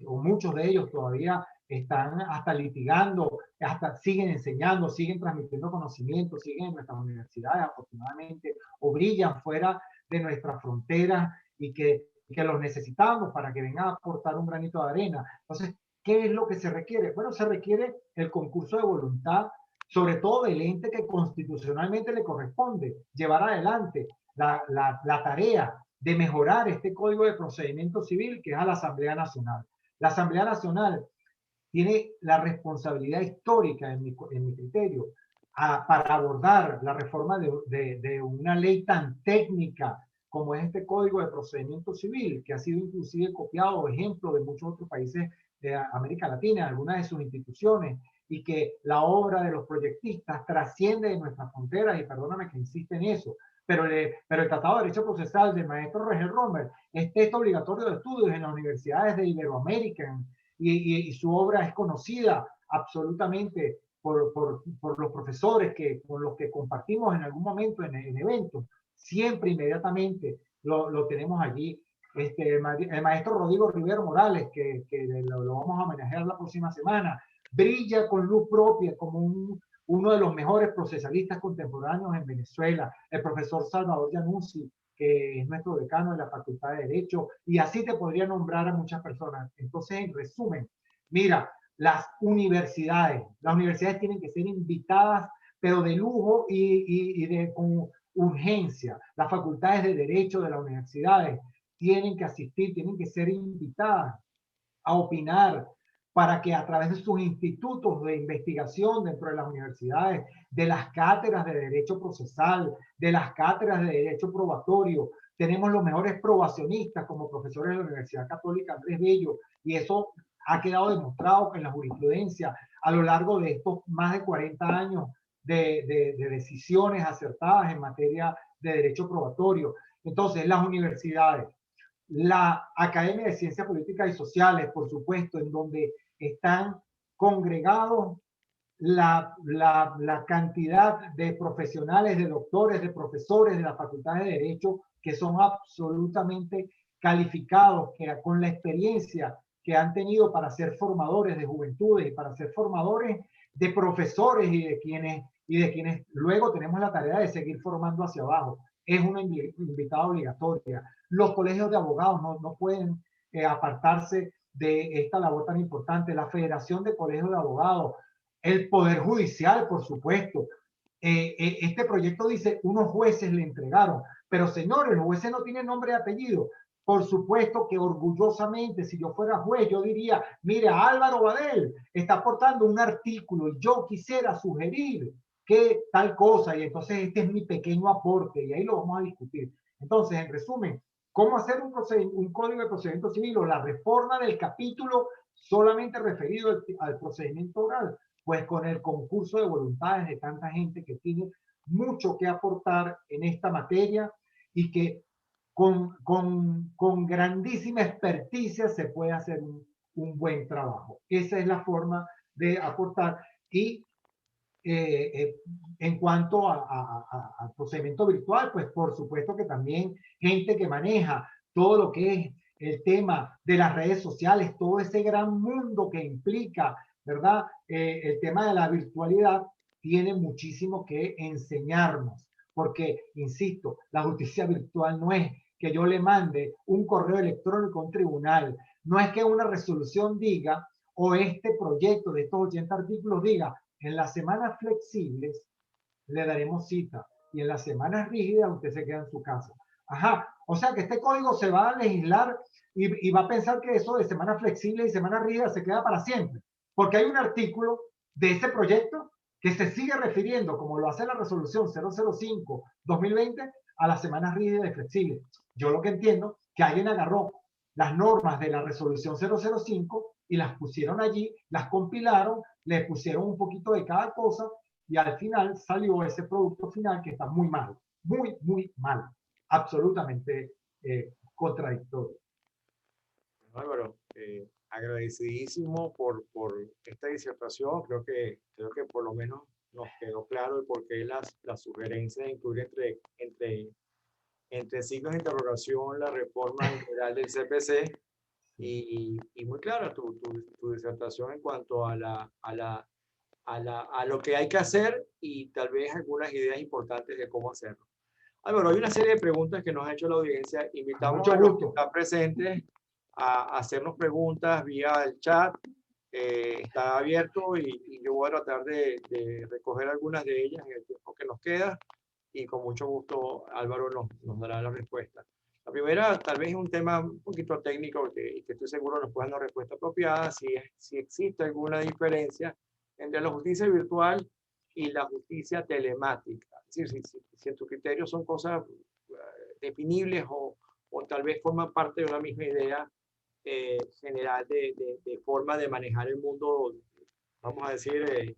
o muchos de ellos todavía están hasta litigando, hasta siguen enseñando, siguen transmitiendo conocimiento, siguen en nuestras universidades, afortunadamente, o brillan fuera de nuestras fronteras y que los necesitamos para que vengan a aportar un granito de arena. Entonces, ¿qué es lo que se requiere? Bueno, se requiere el concurso de voluntad, sobre todo del ente que constitucionalmente le corresponde llevar adelante la tarea de mejorar este Código de Procedimiento Civil, que es a la Asamblea Nacional. La Asamblea Nacional tiene la responsabilidad histórica, en mi criterio, para abordar la reforma de una ley tan técnica como es este Código de Procedimiento Civil, que ha sido inclusive copiado o ejemplo de muchos otros países de América Latina, algunas de sus instituciones, y que la obra de los proyectistas trasciende de nuestras fronteras, y perdóname que insiste en eso, pero el Tratado de Derecho Procesal del maestro Rengel Romberg es texto obligatorio de estudios en las universidades de Iberoamérica, y su obra es conocida absolutamente por los profesores con los que compartimos en algún momento en eventos. Siempre inmediatamente lo tenemos allí. El maestro Rodrigo Rivero Morales, que lo vamos a homenajear la próxima semana, brilla con luz propia como uno de los mejores procesalistas contemporáneos en Venezuela. El profesor Salvador Januzzi, que es nuestro decano de la Facultad de Derecho, y así te podría nombrar a muchas personas. Entonces, en resumen, mira, las universidades tienen que ser invitadas, pero de lujo con urgencia. Las facultades de Derecho de las universidades tienen que asistir, tienen que ser invitadas a opinar, para que a través de sus institutos de investigación dentro de las universidades, de las cátedras de derecho procesal, de las cátedras de derecho probatorio, tenemos los mejores probacionistas como profesores de la Universidad Católica Andrés Bello, y eso ha quedado demostrado en la jurisprudencia a lo largo de estos más de 40 años de decisiones acertadas en materia de derecho probatorio. Entonces, las universidades, la Academia de Ciencias Políticas y Sociales, por supuesto, en donde están congregados la cantidad de profesionales, de doctores, de profesores de la Facultad de Derecho que son absolutamente calificados, que con la experiencia que han tenido para ser formadores de juventudes y para ser formadores de profesores y de quienes luego tenemos la tarea de seguir formando hacia abajo. Es una invitada obligatoria. Los colegios de abogados no pueden apartarse de esta labor tan importante. La Federación de Colegios de Abogados, el Poder Judicial, por supuesto. Este proyecto dice, unos jueces le entregaron, pero señores, los jueces no tienen nombre y apellido. Por supuesto que orgullosamente, si yo fuera juez, yo diría, mira, Álvaro Badel está aportando un artículo y yo quisiera sugerir que tal cosa, y entonces este es mi pequeño aporte, y ahí lo vamos a discutir. Entonces, en resumen, ¿cómo hacer un código de procedimiento civil o la reforma del capítulo solamente referido al procedimiento oral? Pues con el concurso de voluntades de tanta gente que tiene mucho que aportar en esta materia y que con grandísima experticia se puede hacer un buen trabajo. Esa es la forma de aportar. Y en cuanto al procedimiento virtual, pues por supuesto que también gente que maneja todo lo que es el tema de las redes sociales, todo ese gran mundo que implica, ¿verdad? El tema de la virtualidad tiene muchísimo que enseñarnos, porque, insisto, la justicia virtual no es que yo le mande un correo electrónico a un tribunal, no es que una resolución diga, o este proyecto de estos 80 artículos diga, en las semanas flexibles le daremos cita y en las semanas rígidas usted se queda en su casa. Ajá, o sea que este código se va a legislar y va a pensar que eso de semana flexible y semana rígida se queda para siempre, porque hay un artículo de ese proyecto que se sigue refiriendo, como lo hace la resolución 005-2020, a las semanas rígidas y flexibles. Yo lo que entiendo que alguien agarró las normas de la resolución 005 y las pusieron allí, las compilaron, le pusieron un poquito de cada cosa y al final salió ese producto final que está muy mal, muy mal, absolutamente contradictorio. Álvaro, agradecidísimo por esta disertación. Creo que por lo menos nos quedó claro el por qué la sugerencia de incluir entre signos de interrogación la reforma integral del CPC y muy clara tu disertación en cuanto a lo que hay que hacer y tal vez algunas ideas importantes de cómo hacerlo. Álvaro, hay una serie de preguntas que nos ha hecho la audiencia. Invitamos a los que están presentes a hacernos preguntas vía el chat. Está abierto y yo voy a tratar de recoger algunas de ellas en el tiempo que nos queda y con mucho gusto Álvaro nos dará la respuesta. La primera tal vez es un tema un poquito técnico que estoy seguro nos puede dar una respuesta apropiada, si existe alguna diferencia entre la justicia virtual y la justicia telemática. Es decir, si en tu criterio son cosas definibles o tal vez forman parte de una misma idea general de forma de manejar el mundo, vamos a decir,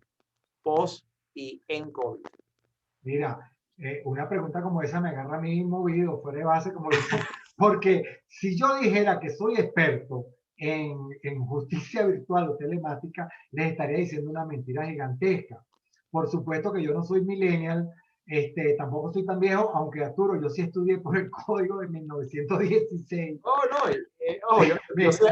post y en COVID. Mira, una pregunta como esa me agarra a mí movido, fuera de base, como dice, porque si yo dijera que soy experto en justicia virtual o telemática, les estaría diciendo una mentira gigantesca. Por supuesto que yo no soy millennial, tampoco soy tan viejo, aunque Arturo, yo sí estudié por el código de 1916. Oh, no, yo sé,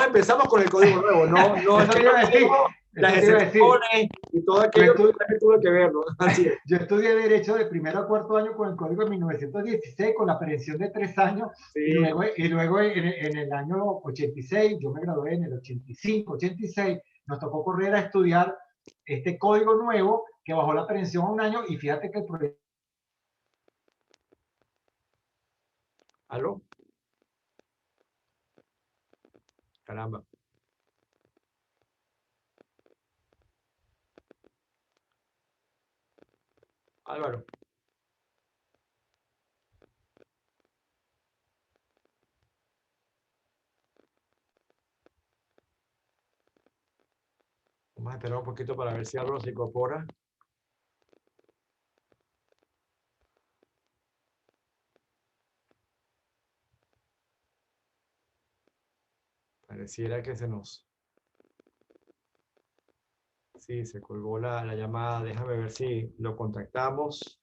empezamos con el código nuevo, no eso te iba a decir, las excepciones y todo aquello que tuve que ver, ¿no? Así es. Yo estudié Derecho de primero a cuarto año con el código de 1916, con la prevención de 3 años, sí. y luego en el año 86, yo me gradué en el 85, 86, nos tocó correr a estudiar este código nuevo que bajó la prevención a 1 año y fíjate que el proyecto... ¿Aló? Caramba. Álvaro. Vamos a esperar un poquito para ver si Álvaro se incorpora. Pareciera que se nos Sí, se colgó la llamada. Déjame ver si lo contactamos.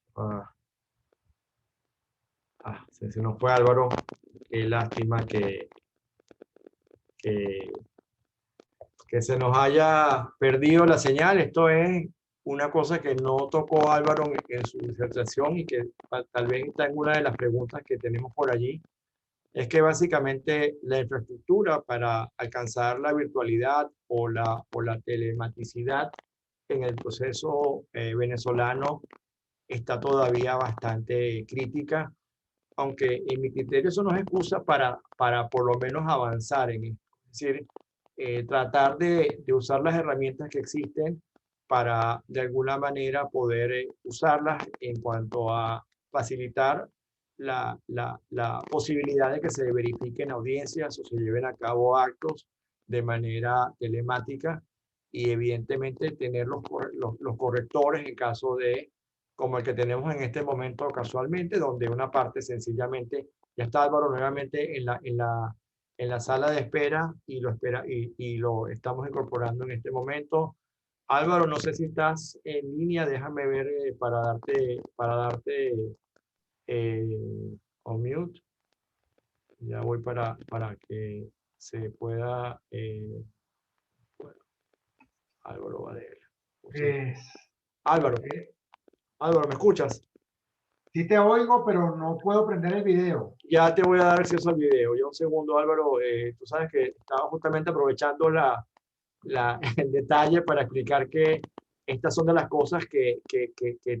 Se nos fue Álvaro. Qué lástima que, que se nos haya perdido la señal. Esto es una cosa que no tocó Álvaro en su disertación y que tal vez está en una de las preguntas que tenemos por allí. Es que básicamente la infraestructura para alcanzar la virtualidad o la telematicidad en el proceso venezolano está todavía bastante crítica, aunque en mi criterio eso no es excusa para por lo menos avanzar en esto. Es decir, tratar de usar las herramientas que existen para de alguna manera poder usarlas en cuanto a facilitar la posibilidad de que se verifiquen audiencias o se lleven a cabo actos de manera telemática y evidentemente tener los correctores en caso de, como el que tenemos en este momento casualmente, donde una parte sencillamente, ya está Álvaro nuevamente en la sala de espera y y lo estamos incorporando en este momento. Álvaro, no sé si estás en línea, déjame ver para darte on mute. Ya voy para que se pueda, bueno, Álvaro Badel. Es, Álvaro, eh, Álvaro, ¿me escuchas? sí te oigo, pero no puedo prender el video. Ya te voy a dar acceso al video. Ya un segundo, Álvaro. Tú sabes que estaba justamente aprovechando el detalle para explicar que estas son de las cosas que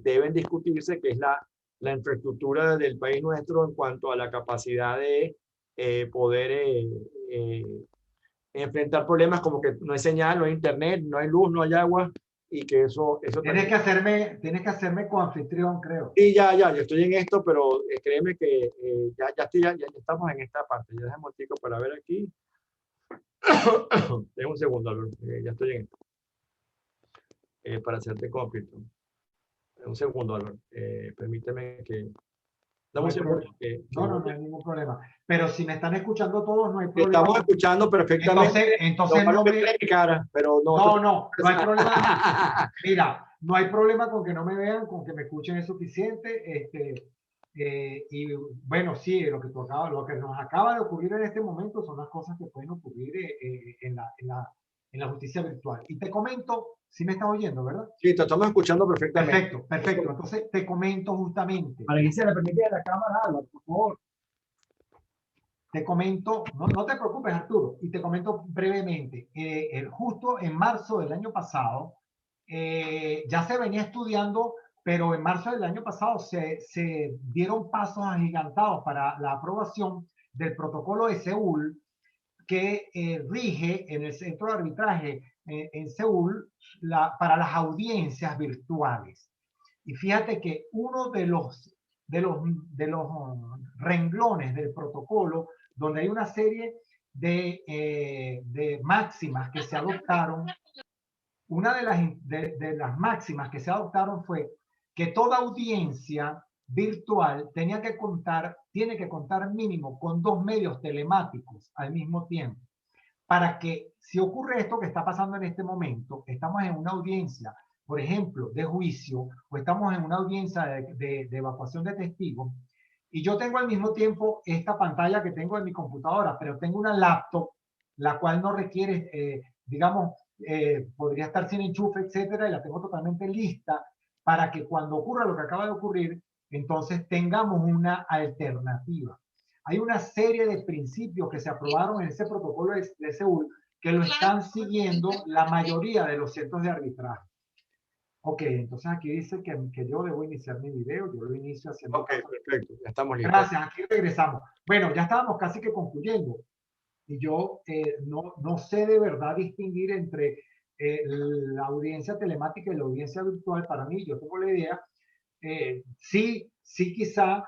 deben discutirse, que es la infraestructura del país nuestro en cuanto a la capacidad de poder eh, enfrentar problemas como que no hay señal, no hay internet, no hay luz, no hay agua, y que eso también. Tienes que hacerme coanfitrión, creo. Sí, yo estoy en esto, pero créeme que ya estamos en esta parte. Ya déjame un tico para ver aquí. Tengo un segundo, Álvaro, ya estoy en esto. Para hacerte copy. Un segundo, Álvaro. Permíteme que. No Dame un hay segundo. problema. No hay ningún problema. Pero si me están escuchando todos, no hay problema. Estamos escuchando perfectamente. Entonces no me ve mi cara, pero no. No hay problema. Mira, no hay problema con que no me vean, con que me escuchen es suficiente. Y bueno, sí, lo que nos acaba de ocurrir en este momento son las cosas que pueden ocurrir en la justicia virtual. Y te comento, si me estás oyendo, ¿verdad? Sí, te estamos escuchando perfectamente. Perfecto. Entonces te comento justamente. Para que se le permite la cámara, Álvaro, por favor. Te comento, no te preocupes, Arturo, y te comento brevemente. Justo en marzo del año pasado, ya se venía estudiando, pero en marzo del año pasado se dieron pasos agigantados para la aprobación del protocolo de Seúl que rige en el centro de arbitraje en Seúl para las audiencias virtuales. Y fíjate que uno de los renglones del protocolo, donde hay una serie de máximas que se adoptaron, una de las máximas que se adoptaron fue que toda audiencia virtual tiene que contar mínimo con 2 medios telemáticos al mismo tiempo. Para que si ocurre esto que está pasando en este momento, estamos en una audiencia, por ejemplo, de juicio, o estamos en una audiencia de evacuación de testigos, y yo tengo al mismo tiempo esta pantalla que tengo en mi computadora, pero tengo una laptop, la cual no requiere, digamos, podría estar sin enchufe, etcétera, y la tengo totalmente lista para que cuando ocurra lo que acaba de ocurrir, entonces tengamos una alternativa. Hay una serie de principios que se aprobaron en ese protocolo de Seúl que lo están siguiendo la mayoría de los centros de arbitraje. Ok, entonces aquí dice que yo debo iniciar mi video, yo lo inicio haciendo... Ok, perfecto, ya estamos listos. Gracias, aquí regresamos. Bueno, ya estábamos casi que concluyendo. Y yo no sé de verdad distinguir entre la audiencia telemática y la audiencia virtual. Para mí, yo tengo la idea, sí quizá,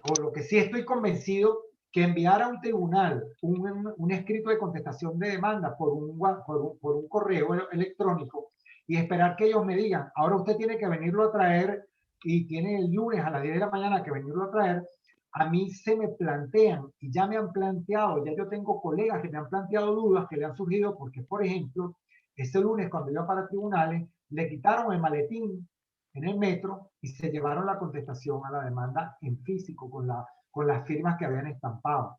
o lo que sí estoy convencido, que enviar a un tribunal un escrito de contestación de demanda por un correo electrónico y esperar que ellos me digan, ahora usted tiene que venirlo a traer y tiene el lunes a las 10 de la mañana que venirlo a traer, a mí se me plantean y ya me han planteado, ya yo tengo colegas que me han planteado dudas que le han surgido porque, por ejemplo, ese lunes cuando iba para tribunales, le quitaron el maletín en el metro y se llevaron la contestación a la demanda en físico con las firmas que habían estampado.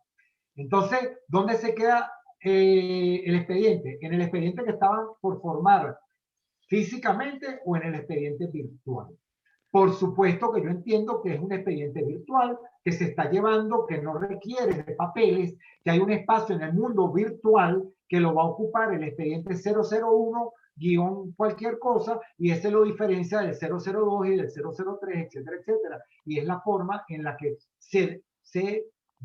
Entonces, ¿dónde se queda el expediente? En el expediente que estaban por formar físicamente o en el expediente virtual. Por supuesto que yo entiendo que es un expediente virtual que se está llevando, que no requiere de papeles, que hay un espacio en el mundo virtual que lo va a ocupar el expediente 001 guión cualquier cosa, y ese lo diferencia del 002 y del 003, etcétera, etcétera. Y es la forma en la que se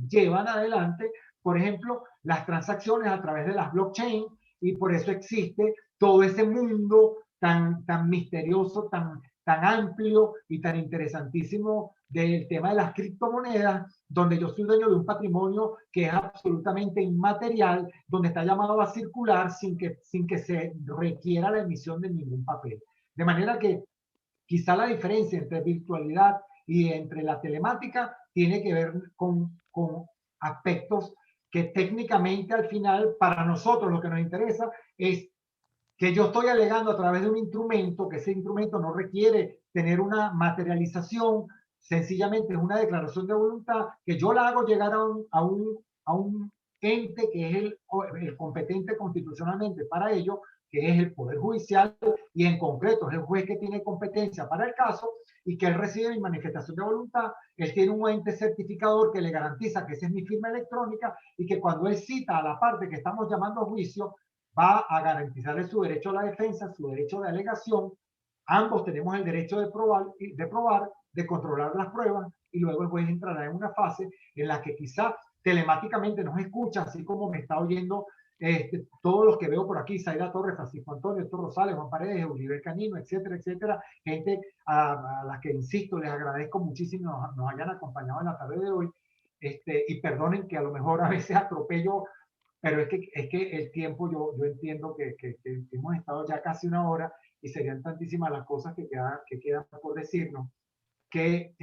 llevan adelante, por ejemplo, las transacciones a través de las blockchain, y por eso existe todo ese mundo tan misterioso, tan amplio y tan interesantísimo del tema de las criptomonedas, donde yo soy dueño de un patrimonio que es absolutamente inmaterial, donde está llamado a circular sin que se requiera la emisión de ningún papel. De manera que quizá la diferencia entre virtualidad y entre la telemática tiene que ver con aspectos que técnicamente al final para nosotros lo que nos interesa es que yo estoy alegando a través de un instrumento, que ese instrumento no requiere tener una materialización, sencillamente es una declaración de voluntad, que yo la hago llegar a un ente que es el competente constitucionalmente para ello, que es el Poder Judicial, y en concreto es el juez que tiene competencia para el caso, y que él recibe mi manifestación de voluntad, él tiene un ente certificador que le garantiza que esa es mi firma electrónica, y que cuando él cita a la parte que estamos llamando a juicio, va a garantizarle su derecho a la defensa, su derecho de alegación. Ambos tenemos el derecho de probar, de controlar las pruebas, y luego el juez entrará en una fase en la que quizá telemáticamente nos escucha, así como me está oyendo todos los que veo por aquí, Zaira Torres, Francisco Antonio, Héctor Rosales, Juan Paredes, Oliver Canino, etcétera, etcétera, gente a las que, insisto, les agradezco muchísimo nos hayan acompañado en la tarde de hoy, y perdonen que a lo mejor a veces atropello, pero es que el tiempo, yo entiendo que hemos estado ya casi una hora y serían tantísimas las cosas que quedan por decirnos, que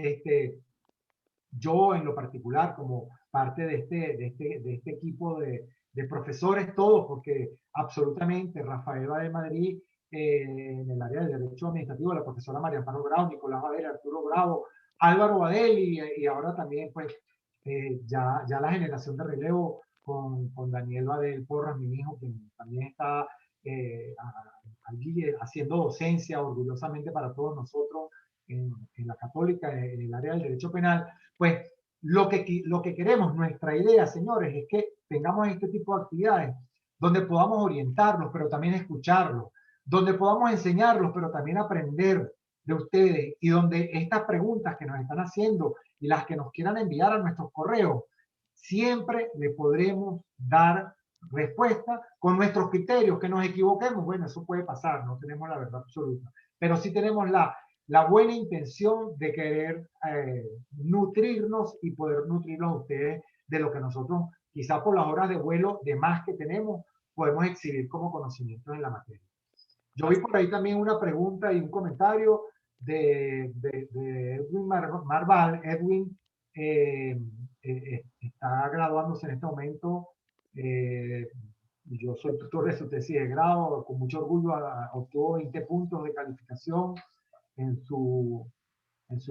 yo en lo particular, como parte de este equipo de profesores todos, porque absolutamente Rafael de Madrid, en el área del derecho administrativo, la profesora María Amparo Grau, Nicolás Badel, Arturo Bravo, Álvaro Badel, y ahora también pues ya la generación de relevo con Daniel Badel Porras, mi hijo, que también está allí haciendo docencia orgullosamente para todos nosotros en la Católica, en el área del derecho penal. Pues lo que queremos, nuestra idea, señores, es que tengamos este tipo de actividades donde podamos orientarlos, pero también escucharlos, donde podamos enseñarlos, pero también aprender de ustedes, y donde estas preguntas que nos están haciendo y las que nos quieran enviar a nuestros correos, siempre le podremos dar respuesta con nuestros criterios. Que nos equivoquemos, bueno, eso puede pasar, no tenemos la verdad absoluta, pero sí tenemos la buena intención de querer nutrirnos y poder nutrirlos a ustedes de lo que nosotros, quizá por las horas de vuelo de más que tenemos, podemos exhibir como conocimientos en la materia. Yo vi por ahí también una pregunta y un comentario de Edwin Marval. Edwin está graduándose en este momento. Yo soy tutor de su tesis de grado, con mucho orgullo obtuvo 20 puntos de calificación en sus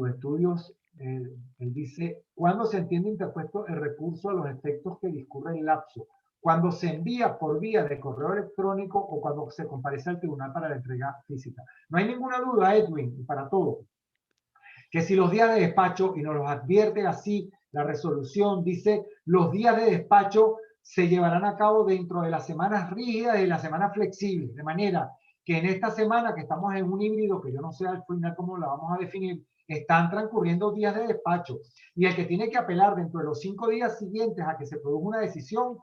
estudios. Él dice: ¿cuándo se entiende interpuesto el recurso a los efectos que discurre el lapso? ¿Cuando se envía por vía de correo electrónico o cuando se comparece al tribunal para la entrega física? No hay ninguna duda, Edwin, para todo, que si los días de despacho, y nos los advierte así la resolución, dice: los días de despacho se llevarán a cabo dentro de las semanas rígidas y las semanas flexibles, de manera que en esta semana que estamos en un híbrido, que yo no sé al final cómo la vamos a definir, están transcurriendo días de despacho, y el que tiene que apelar dentro de los 5 días siguientes a que se produjo una decisión,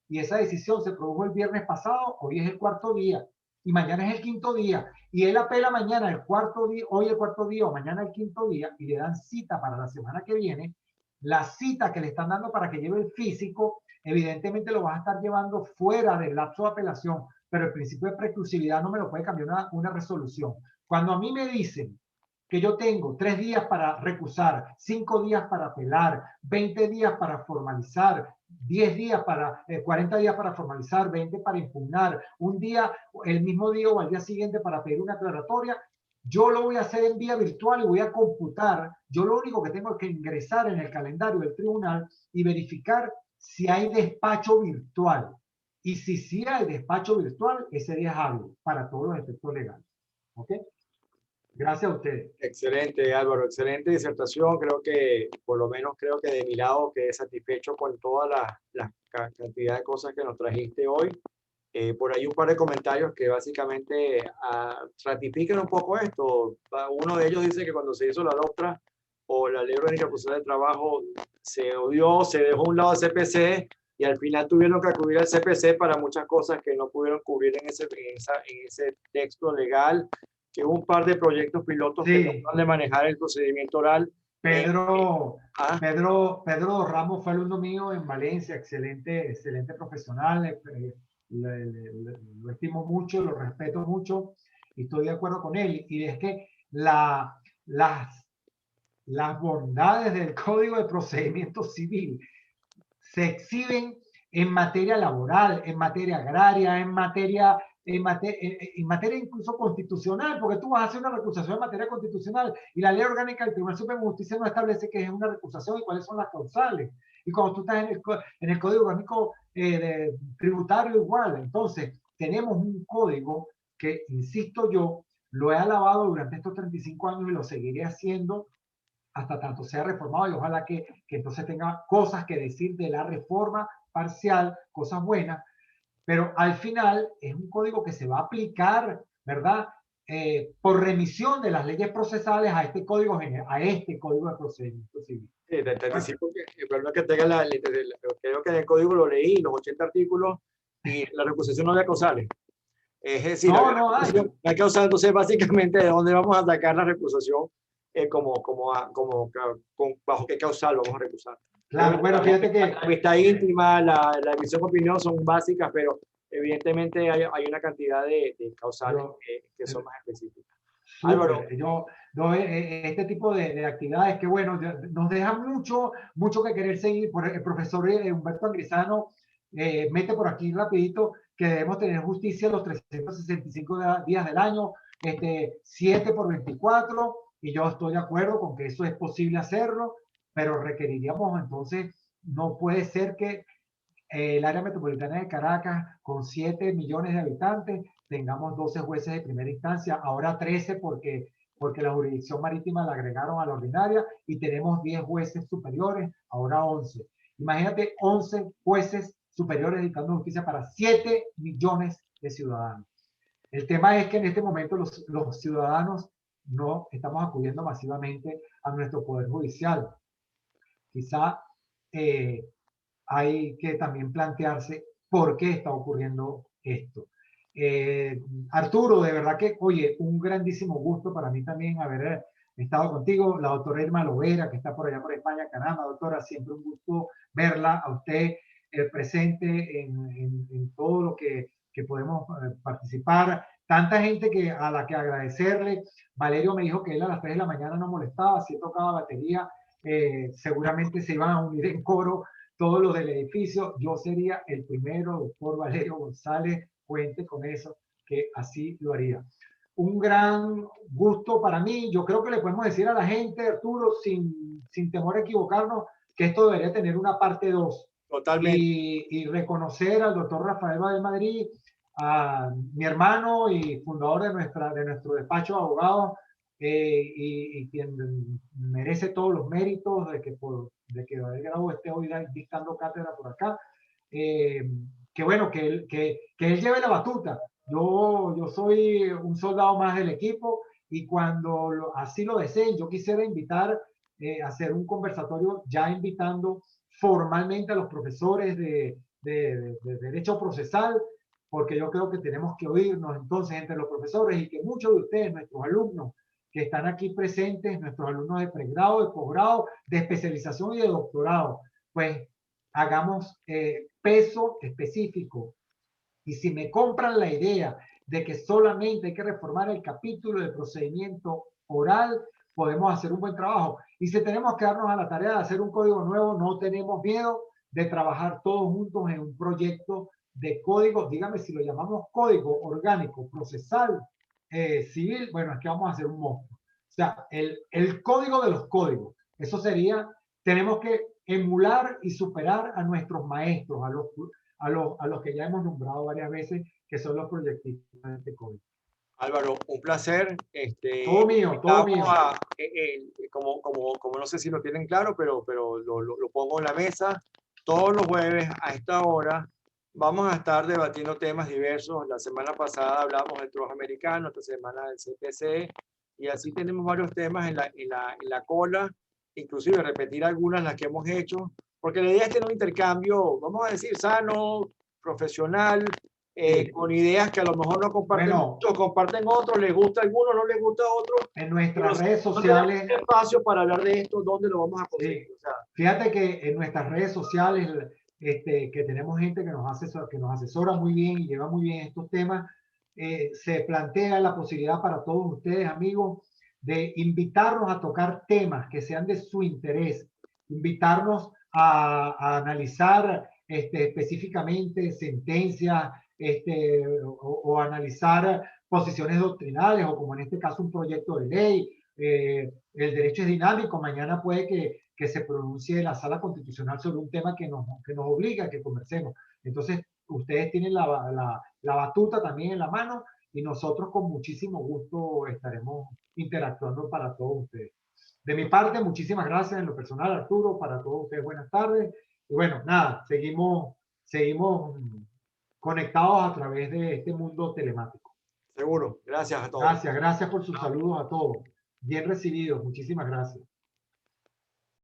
y esa decisión se produjo el viernes pasado, hoy es el 4.º día, y mañana es el 5.º día, y él apela mañana el 4.º día, hoy el 4.º día o mañana el 5.º día, y le dan cita para la semana que viene. La cita que le están dando para que lleve el físico, evidentemente lo vas a estar llevando fuera del lapso de apelación, pero el principio de preclusividad no me lo puede cambiar una resolución. Cuando a mí me dicen que yo tengo 3 días para recusar, 5 días para apelar, 20 días para formalizar, 10 días 40 días para formalizar, 20 para impugnar, un día, el mismo día o al día siguiente para pedir una aclaratoria, yo lo voy a hacer en vía virtual y voy a computar. Yo lo único que tengo que ingresar en el calendario del tribunal y verificar si hay despacho virtual. Y si sí hay despacho virtual, ese día es hábil para todos los efectos legales. ¿Ok? Gracias a ustedes. Excelente, Álvaro, excelente disertación. Creo que, por lo menos creo que de mi lado quedé satisfecho con toda la cantidad de cosas que nos trajiste hoy. Por ahí un par de comentarios que básicamente ratifican un poco esto. Uno de ellos dice que cuando se hizo la DOCTRA o la Ley Orgánica Procesal de Trabajo, se odió, se dejó a un lado el CPC y al final tuvieron que acudir al CPC para muchas cosas que no pudieron cubrir en ese texto legal, que hubo un par de proyectos pilotos que Sí. tratan de manejar el procedimiento oral. Pedro Ramos fue alumno mío en Valencia, excelente profesional, lo estimo mucho, lo respeto mucho y estoy de acuerdo con él. Y es que las bondades del Código de Procedimiento Civil se exhiben en materia laboral, en materia agraria, en materia incluso constitucional, porque tú vas a hacer una recusación en materia constitucional y la ley orgánica del Tribunal Supremo de Justicia no establece qué es una recusación y cuáles son las causales. Y cuando tú estás en el Código Orgánico Tributario igual, entonces tenemos un código que, insisto yo, lo he alabado durante estos 35 años y lo seguiré haciendo hasta tanto sea reformado y ojalá que entonces tenga cosas que decir de la reforma parcial, cosas buenas, pero al final es un código que se va a aplicar, ¿verdad? Por remisión de las leyes procesales a este código de procedimiento civil. Sí, te anticipo que el problema es que tenga creo que en el código lo leí, los 80 artículos, y la recusación no había causales. Es decir, no hay. No hay causal, entonces básicamente de dónde vamos a sacar la recusación, bajo qué causal vamos a recusar. Claro, bueno, fíjate que la amistad íntima, la emisión de opinión son básicas, pero evidentemente hay una cantidad de causales que son más específicas. Álvaro. Este tipo de actividades que, bueno, nos deja mucho que querer seguir. Por el profesor Humberto Angrisano mete por aquí rapidito que debemos tener justicia los 365 días del año, 7 por 24, y yo estoy de acuerdo con que eso es posible hacerlo, pero requeriríamos entonces, no puede ser que el área metropolitana de Caracas, con 7 millones de habitantes, tengamos 12 jueces de primera instancia, ahora 13 porque la jurisdicción marítima la agregaron a la ordinaria y tenemos 10 jueces superiores, ahora 11. Imagínate 11 jueces superiores dictando justicia para 7 millones de ciudadanos. El tema es que en este momento los ciudadanos no estamos acudiendo masivamente a nuestro poder judicial. Quizá hay que también plantearse por qué está ocurriendo esto. Arturo, de verdad que, oye, un grandísimo gusto para mí también haber estado contigo. La doctora Irma Lovera, que está por allá por España, caramba, doctora, siempre un gusto verla, a usted presente en todo lo que podemos participar. Tanta gente a la que agradecerle. Valerio me dijo que él a las 3 de la mañana no molestaba, si tocaba batería, seguramente se iban a unir en coro todos los del edificio. Yo sería el primero, doctor Valerio González, cuente con eso, que así lo haría. Un gran gusto para mí. Yo creo que le podemos decir a la gente, Arturo, sin temor a equivocarnos, que esto debería tener una parte 2. Totalmente. Y reconocer al doctor Rafael Badel Madrid, a mi hermano y fundador de nuestro despacho de abogados, y quien merece todos los méritos de que Badel Grau esté hoy dictando cátedra por acá. Que bueno, que él lleve la batuta. Yo soy un soldado más del equipo y cuando así lo deseen, yo quisiera invitar a hacer un conversatorio ya invitando formalmente a los profesores de Derecho Procesal, porque yo creo que tenemos que oírnos entonces entre los profesores y que muchos de ustedes, nuestros alumnos que están aquí presentes, nuestros alumnos de pregrado, de posgrado, de especialización y de doctorado, pues hagamos peso específico. Y si me compran la idea de que solamente hay que reformar el capítulo de procedimiento oral, podemos hacer un buen trabajo. Y si tenemos que darnos a la tarea de hacer un código nuevo, no tenemos miedo, de trabajar todos juntos en un proyecto de código, dígame si lo llamamos código orgánico, procesal, civil, bueno, es que vamos a hacer un monstruo. O sea, el código de los códigos. Eso sería, tenemos que emular y superar a nuestros maestros, a los que ya hemos nombrado varias veces, que son los proyectistas de este código. Álvaro, un placer. Todo mío, todo mío. Como no sé si lo tienen claro, pero lo pongo en la mesa. Todos los jueves a esta hora vamos a estar debatiendo temas diversos. La semana pasada hablamos del trabajo americano, esta semana del CPC, y así tenemos varios temas en la cola, inclusive repetir algunas las que hemos hecho, porque la idea es tener un intercambio, vamos a decir, sano, profesional, con ideas que a lo mejor no comparten muchos, comparten otros, les gusta a algunos, no les gusta a otros. En nuestras redes sociales. Un espacio para hablar de esto, ¿dónde lo vamos a conseguir? Sí. O sea, fíjate que en nuestras redes sociales, que tenemos gente que nos asesora muy bien y lleva muy bien estos temas, se plantea la posibilidad para todos ustedes, amigos, de invitarnos a tocar temas que sean de su interés, invitarnos a analizar específicamente sentencias o analizar posiciones doctrinales o como en este caso un proyecto de ley. El derecho es dinámico, mañana puede que se pronuncie la Sala Constitucional sobre un tema que nos obliga a que conversemos. Entonces, ustedes tienen la batuta también en la mano y nosotros con muchísimo gusto estaremos interactuando para todos ustedes. De mi parte, muchísimas gracias en lo personal, Arturo, para todos ustedes, buenas tardes. Y bueno, nada, seguimos conectados a través de este mundo telemático. Seguro, gracias a todos. Gracias por sus saludos a todos. Bien recibidos, muchísimas gracias.